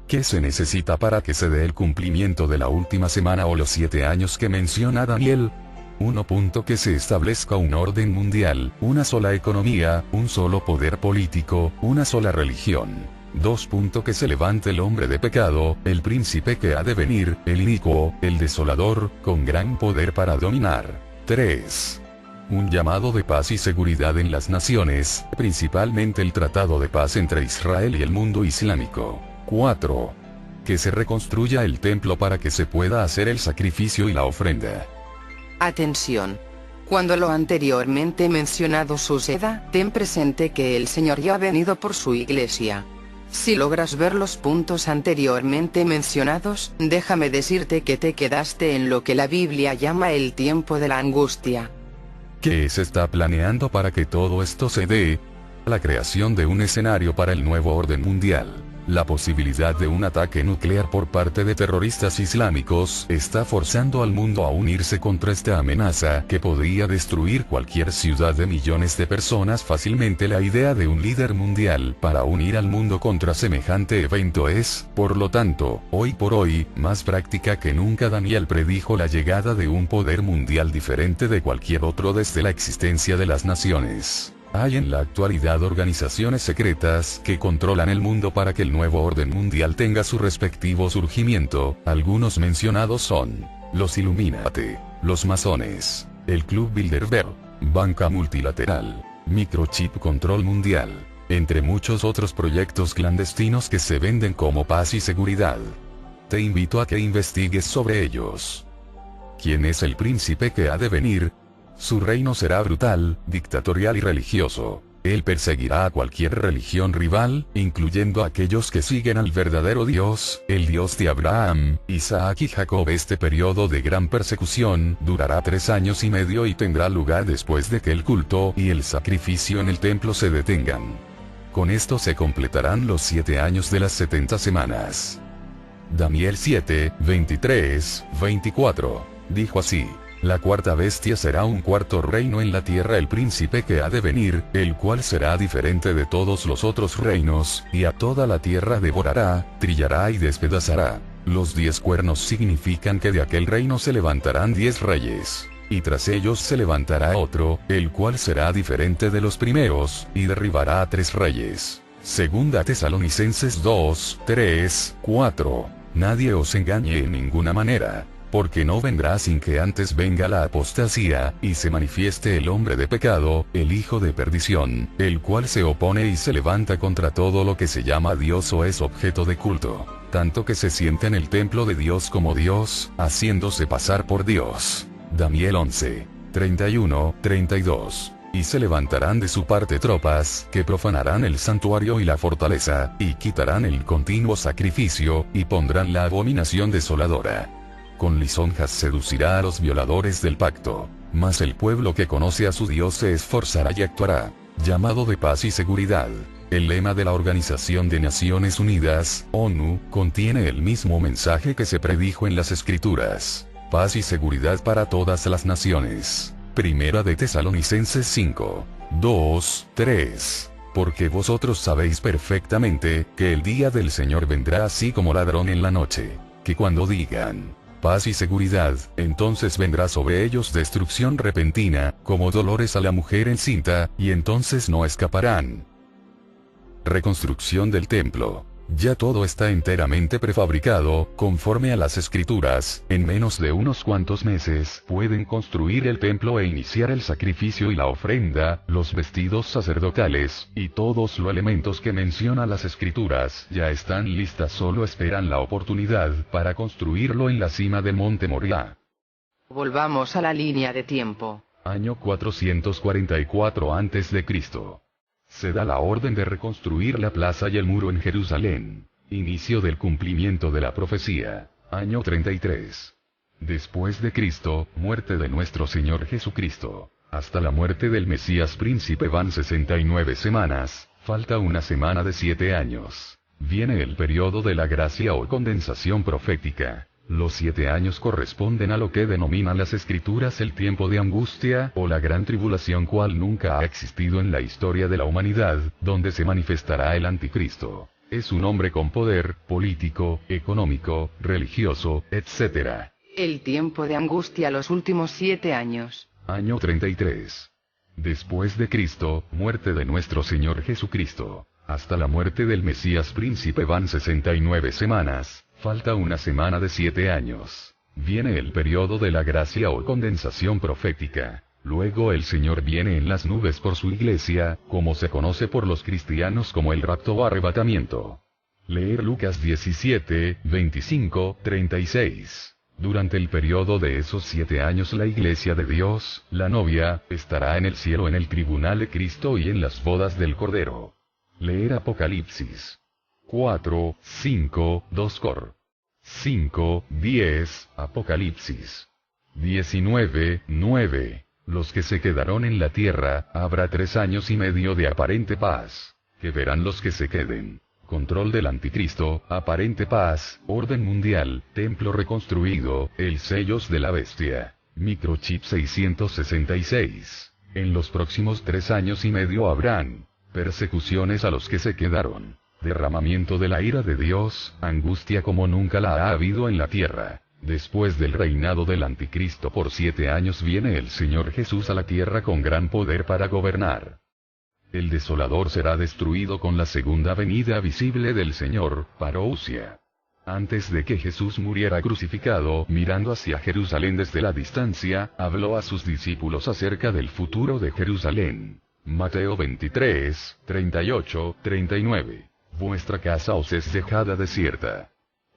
¿Qué se necesita para que se dé el cumplimiento de la última semana o los 7 años que menciona Daniel? 1. Que se establezca un orden mundial, una sola economía, un solo poder político, una sola religión. 2. Que se levante el hombre de pecado, el príncipe que ha de venir, el inicuo, el desolador, con gran poder para dominar. 3. Un llamado de paz y seguridad en las naciones, principalmente el tratado de paz entre Israel y el mundo islámico. 4. Que se reconstruya el templo para que se pueda hacer el sacrificio y la ofrenda. Atención. Cuando lo anteriormente mencionado suceda, ten presente que el Señor ya ha venido por su iglesia. Si logras ver los puntos anteriormente mencionados, déjame decirte que te quedaste en lo que la Biblia llama el tiempo de la angustia. ¿Qué se está planeando para que todo esto se dé? La creación de un escenario para el nuevo orden mundial. La posibilidad de un ataque nuclear por parte de terroristas islámicos está forzando al mundo a unirse contra esta amenaza que podría destruir cualquier ciudad de millones de personas fácilmente. La idea de un líder mundial para unir al mundo contra semejante evento es, por lo tanto, hoy por hoy, más práctica que nunca. Daniel predijo la llegada de un poder mundial diferente de cualquier otro desde la existencia de las naciones. Hay en la actualidad organizaciones secretas que controlan el mundo para que el nuevo orden mundial tenga su respectivo surgimiento. Algunos mencionados son los Illuminati, los masones, el Club Bilderberg, Banca Multilateral, Microchip Control Mundial, entre muchos otros proyectos clandestinos que se venden como paz y seguridad. Te invito a que investigues sobre ellos. ¿Quién es el príncipe que ha de venir? Su reino será brutal, dictatorial y religioso. Él perseguirá a cualquier religión rival, incluyendo a aquellos que siguen al verdadero Dios, el Dios de Abraham, Isaac y Jacob. Este periodo de gran persecución durará 3 años y medio y tendrá lugar después de que el culto y el sacrificio en el templo se detengan. Con esto se completarán los 7 años de las 70 semanas. Daniel 7, 23, 24. Dijo así: la cuarta bestia será un cuarto reino en la tierra, el príncipe que ha de venir, el cual será diferente de todos los otros reinos, y a toda la tierra devorará, trillará y despedazará. Los 10 cuernos significan que de aquel reino se levantarán 10 reyes. Y tras ellos se levantará otro, el cual será diferente de los primeros, y derribará a 3 reyes. Segunda Tesalonicenses 2, 3, 4. Nadie os engañe en ninguna manera, porque no vendrá sin que antes venga la apostasía, y se manifieste el hombre de pecado, el hijo de perdición, el cual se opone y se levanta contra todo lo que se llama Dios o es objeto de culto, tanto que se sienta en el templo de Dios como Dios, haciéndose pasar por Dios. Daniel 11, 31, 32. Y se levantarán de su parte tropas, que profanarán el santuario y la fortaleza, y quitarán el continuo sacrificio, y pondrán la abominación desoladora. Con lisonjas seducirá a los violadores del pacto, mas el pueblo que conoce a su Dios se esforzará y actuará. Llamado de paz y seguridad. El lema de la Organización de Naciones Unidas, ONU, contiene el mismo mensaje que se predijo en las Escrituras: paz y seguridad para todas las naciones. Primera de Tesalonicenses 5, 2, 3. Porque vosotros sabéis perfectamente, que el día del Señor vendrá así como ladrón en la noche, que cuando digan paz y seguridad, entonces vendrá sobre ellos destrucción repentina, como dolores a la mujer encinta, y entonces no escaparán. Reconstrucción del templo. Ya todo está enteramente prefabricado, conforme a las Escrituras. En menos de unos cuantos meses pueden construir el templo e iniciar el sacrificio y la ofrenda, los vestidos sacerdotales, y todos los elementos que menciona las Escrituras ya están listas, solo esperan la oportunidad para construirlo en la cima del monte Moriah. Volvamos a la línea de tiempo. Año 444 a.C. Se da la orden de reconstruir la plaza y el muro en Jerusalén. Inicio del cumplimiento de la profecía. Año 33. Después de Cristo, muerte de nuestro Señor Jesucristo. Hasta la muerte del Mesías príncipe van 69 semanas, falta una semana de 7 años. Viene el periodo de la gracia o condensación profética. Los 7 años corresponden a lo que denominan las Escrituras el tiempo de angustia o la gran tribulación, cual nunca ha existido en la historia de la humanidad, donde se manifestará el anticristo. Es un hombre con poder político, económico, religioso, etc. El tiempo de angustia, los últimos 7 años. Año 33. Después de Cristo, muerte de nuestro Señor Jesucristo. Hasta la muerte del Mesías príncipe van 69 semanas. Falta una semana de 7 años. Viene el periodo de la gracia o condensación profética. Luego el Señor viene en las nubes por su iglesia, como se conoce por los cristianos como el rapto o arrebatamiento. Leer Lucas 17, 25, 36. Durante el periodo de esos 7 años la iglesia de Dios, la novia, estará en el cielo en el tribunal de Cristo y en las bodas del Cordero. Leer Apocalipsis 4, 5, 2 Cor. 5, 10, Apocalipsis 19, 9. Los que se quedaron en la tierra, habrá 3 años y medio de aparente paz, que verán los que se queden. Control del anticristo, aparente paz, orden mundial, templo reconstruido, el sellos de la bestia. Microchip 666. En los próximos 3 años y medio habrán persecuciones a los que se quedaron. Derramamiento de la ira de Dios, angustia como nunca la ha habido en la tierra. Después del reinado del anticristo por 7 años viene el Señor Jesús a la tierra con gran poder para gobernar. El desolador será destruido con la segunda venida visible del Señor, parousia. Antes de que Jesús muriera crucificado, mirando hacia Jerusalén desde la distancia, habló a sus discípulos acerca del futuro de Jerusalén. Mateo 23, 38, 39. Vuestra casa os es dejada desierta.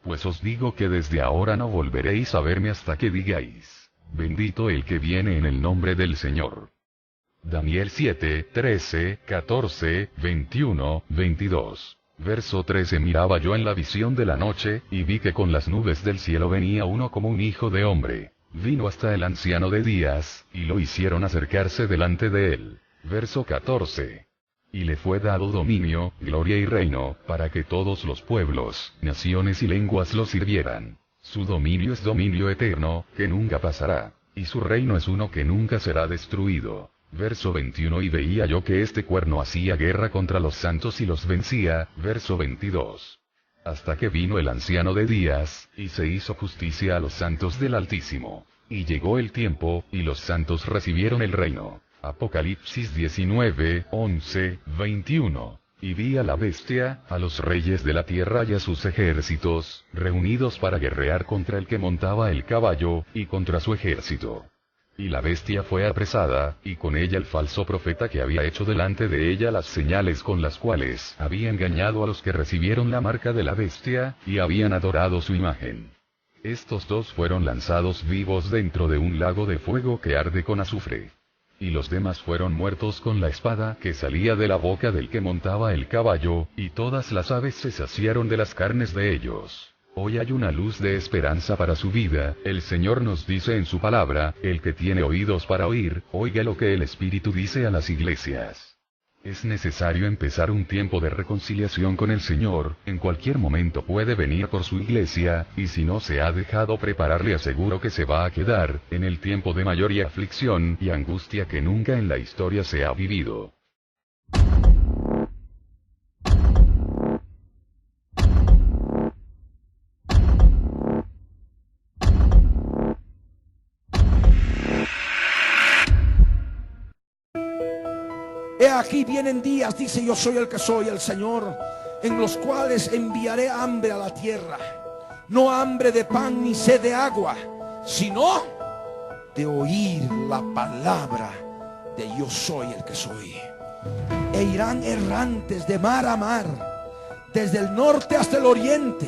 Pues os digo que desde ahora no volveréis a verme hasta que digáis: bendito el que viene en el nombre del Señor. Daniel 7, 13, 14, 21, 22. Verso 13. Miraba yo en la visión de la noche, y vi que con las nubes del cielo venía uno como un hijo de hombre. Vino hasta el anciano de días, y lo hicieron acercarse delante de él. Verso 14. Y le fue dado dominio, gloria y reino, para que todos los pueblos, naciones y lenguas lo sirvieran. Su dominio es dominio eterno, que nunca pasará, y su reino es uno que nunca será destruido. Verso 21. Y veía yo que este cuerno hacía guerra contra los santos y los vencía. Verso 22. Hasta que vino el anciano de días, y se hizo justicia a los santos del Altísimo. Y llegó el tiempo, y los santos recibieron el reino. Apocalipsis 19, 11, 21. Y vi a la bestia, a los reyes de la tierra y a sus ejércitos, reunidos para guerrear contra el que montaba el caballo, y contra su ejército. Y la bestia fue apresada, y con ella el falso profeta que había hecho delante de ella las señales con las cuales había engañado a los que recibieron la marca de la bestia, y habían adorado su imagen. Estos dos fueron lanzados vivos dentro de un lago de fuego que arde con azufre. Y los demás fueron muertos con la espada que salía de la boca del que montaba el caballo, y todas las aves se saciaron de las carnes de ellos. Hoy hay una luz de esperanza para su vida. El Señor nos dice en su palabra: el que tiene oídos para oír, oiga lo que el Espíritu dice a las iglesias. Es necesario empezar un tiempo de reconciliación con el Señor. En cualquier momento puede venir por su iglesia, y si no se ha dejado preparar, le aseguro que se va a quedar en el tiempo de mayor aflicción y angustia que nunca en la historia se ha vivido. He aquí vienen días, dice: yo soy el que soy, el Señor, en los cuales enviaré hambre a la tierra, no hambre de pan ni sed de agua, sino de oír la palabra de yo soy el que soy. E irán errantes de mar a mar, desde el norte hasta el oriente,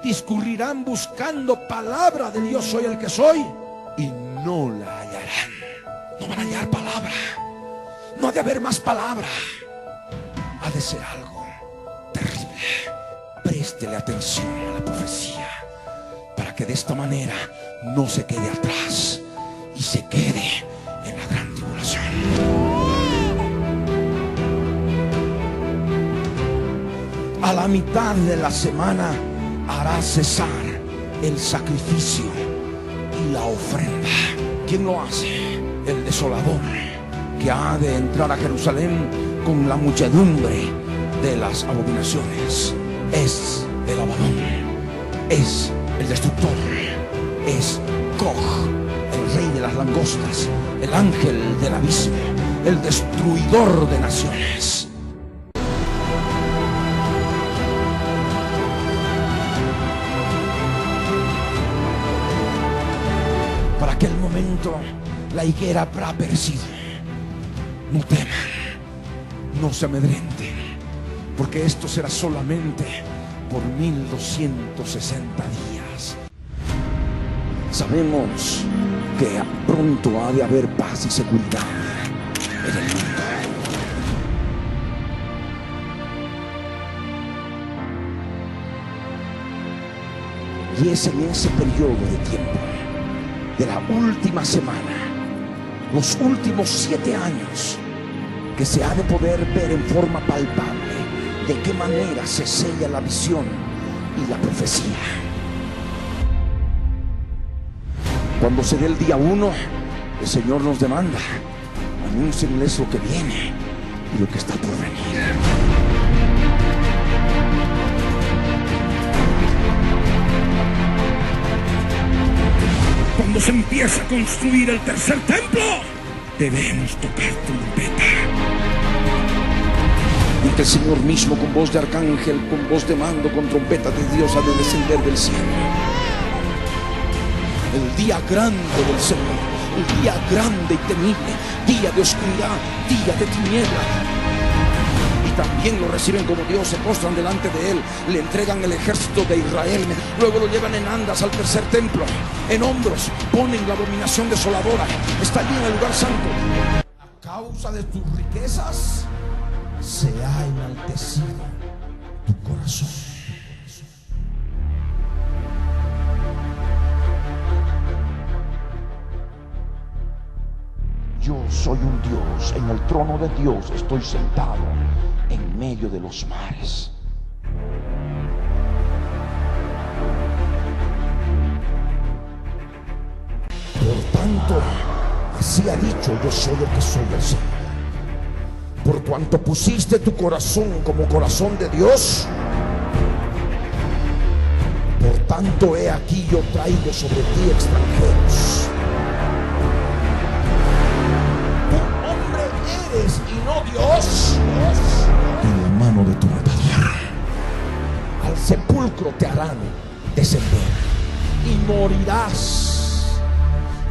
discurrirán buscando palabra de yo soy el que soy, y no la hallarán. No van a hallar palabra. No ha de haber más palabra. Ha de ser algo terrible. Préstele atención a la profecía, para que de esta manera no se quede atrás y se quede en la gran tribulación. A la mitad de la semana hará cesar el sacrificio y la ofrenda. ¿Quién lo hace? El desolador, que ha de entrar a Jerusalén con la muchedumbre de las abominaciones. Es el Abadón, es el destructor, es Gog, el rey de las langostas, el ángel del abismo, el destruidor de naciones. Para aquel momento la higuera habrá perecido. No teman, no se amedrenten, porque esto será solamente por 1260 días. Sabemos que pronto ha de haber paz y seguridad en el mundo. Y es en ese periodo de tiempo, de la última semana, los últimos 7 años, que se ha de poder ver en forma palpable de qué manera se sella la visión y la profecía. Cuando se dé el día 1, el Señor nos demanda: anúncienles lo que viene y lo que está por venir. Cuando se empieza a construir el tercer templo, debemos tocar trompeta. Y que el Señor mismo, con voz de arcángel, con voz de mando, con trompeta de Dios, ha de descender del cielo. El día grande del Señor, el día grande y temible, día de oscuridad, día de tiniebla. También lo reciben como Dios, se postran delante de Él, le entregan el ejército de Israel, luego lo llevan en andas al tercer templo, en hombros ponen la abominación desoladora, está allí en el lugar santo. A causa de tus riquezas se ha enaltecido tu corazón. Yo soy soy un Dios, en el trono de Dios estoy sentado en medio de los mares. Por tanto, así ha dicho: yo soy el que soy el Señor. Por cuanto pusiste tu corazón como corazón de Dios, por tanto, he aquí yo traigo sobre ti extranjeros. Tú hombre eres y no Dios, en la mano de tu matador. Al sepulcro te harán descender y morirás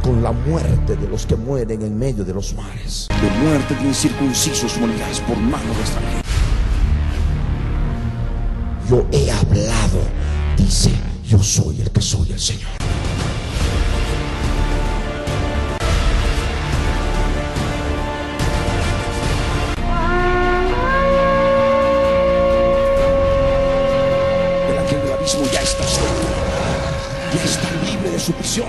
con la muerte de los que mueren en medio de los mares. De muerte de incircuncisos morirás por mano de extranjeros. Yo he hablado, dice: yo soy el que soy el Señor. El ángel del abismo ya está suelto, ya está libre de su prisión,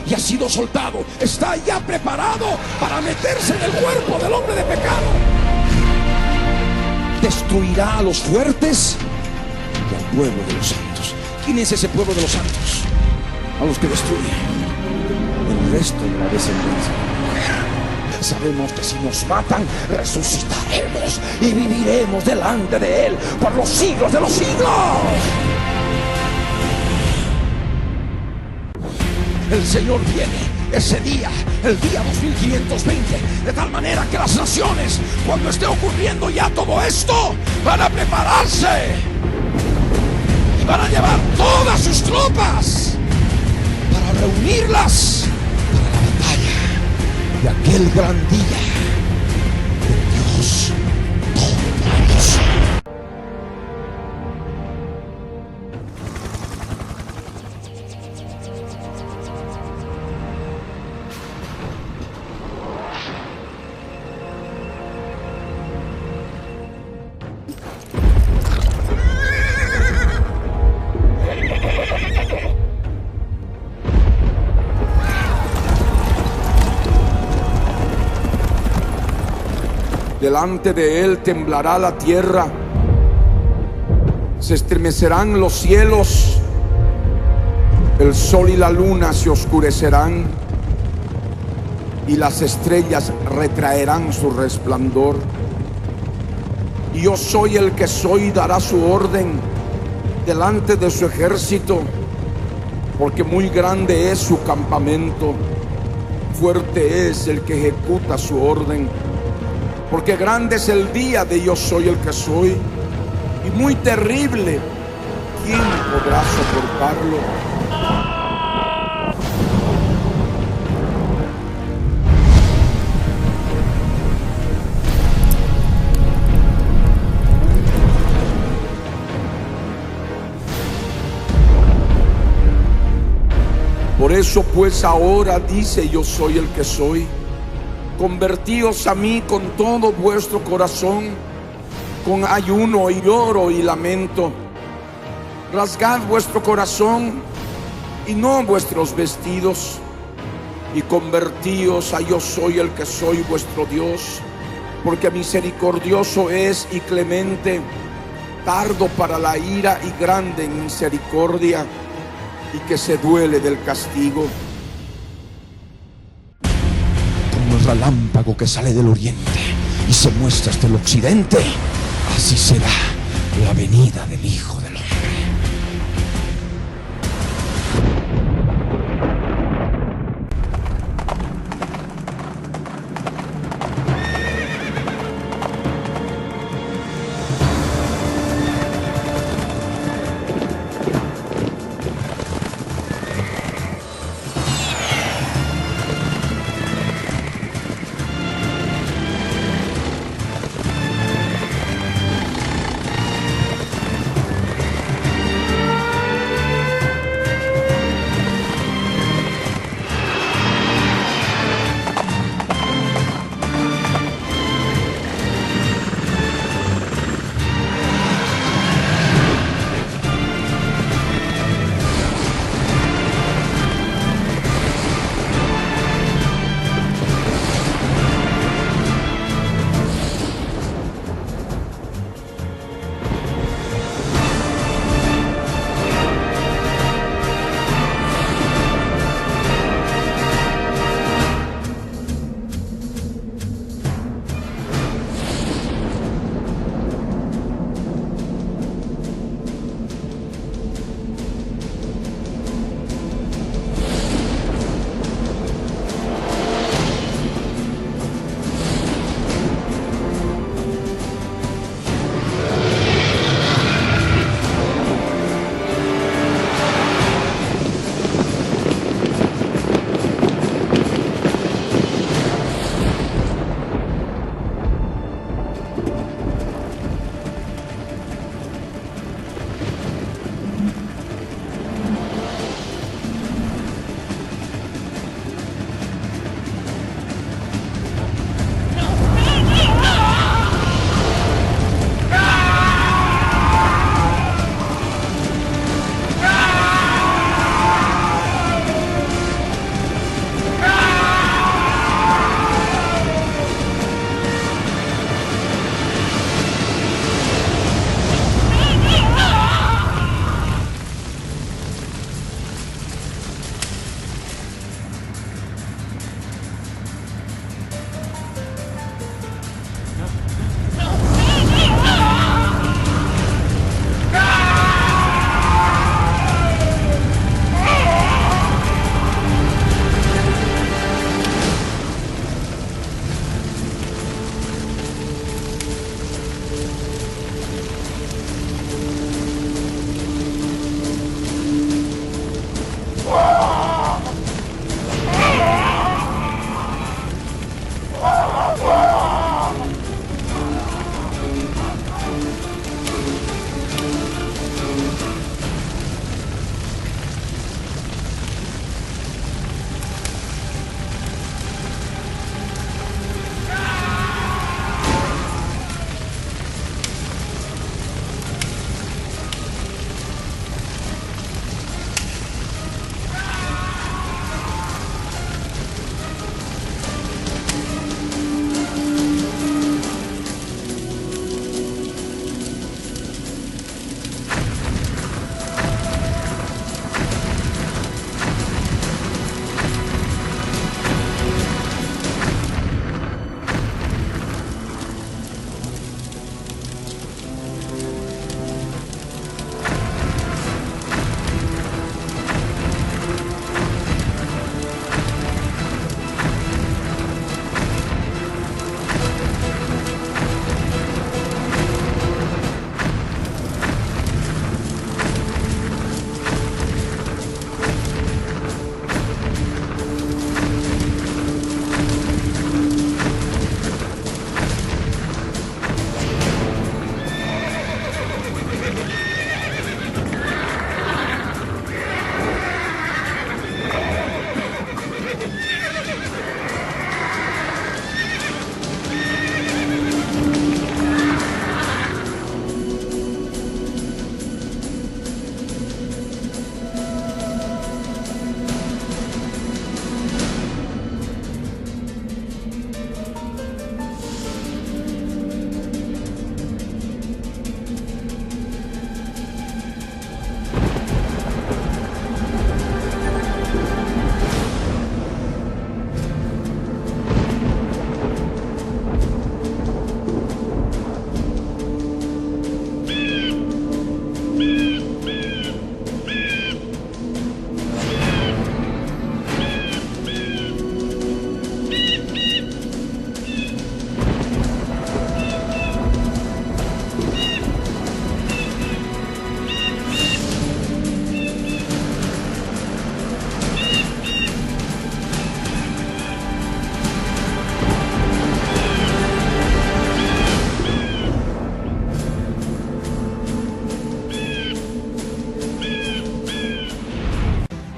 y ha sido soltado, está ya preparado para meterse en el cuerpo del hombre de pecado. Destruirá a los fuertes y al pueblo de los santos. ¿Quién es ese pueblo de los santos? A los que destruyen el resto de la descendencia. Sabemos que si nos matan, resucitaremos y viviremos delante de Él por los siglos de los siglos. El Señor viene ese día, el día 2520, de tal manera que las naciones, cuando esté ocurriendo ya todo esto, van a prepararse y van a llevar todas sus tropas para reunirlas para la batalla de aquel gran día de Dios Todopoderoso. Delante de Él temblará la tierra, se estremecerán los cielos, el sol y la luna se oscurecerán, y las estrellas retraerán su resplandor. Y yo soy el que soy, dará su orden delante de su ejército, porque muy grande es su campamento, fuerte es el que ejecuta su orden. Porque grande es el día de yo soy el que soy, y muy terrible. ¿Quién podrá soportarlo? Por eso pues ahora dice: yo soy el que soy. Convertíos a mí con todo vuestro corazón, con ayuno y lloro y lamento. Rasgad vuestro corazón y no vuestros vestidos, y convertíos a yo soy el que soy vuestro Dios, porque misericordioso es y clemente, tardo para la ira y grande en misericordia, y que se duele del castigo. El relámpago que sale del oriente y se muestra hasta el occidente, así será la venida del Hijo del Hombre.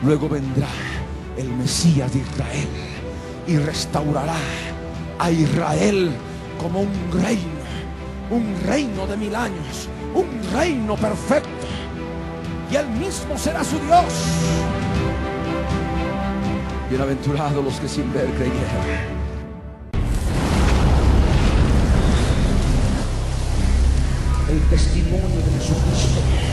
Luego vendrá el Mesías de Israel y restaurará a Israel como un reino de 1000 años, un reino perfecto. Y Él mismo será su Dios. Bienaventurados los que sin ver creyeron. El testimonio de Jesucristo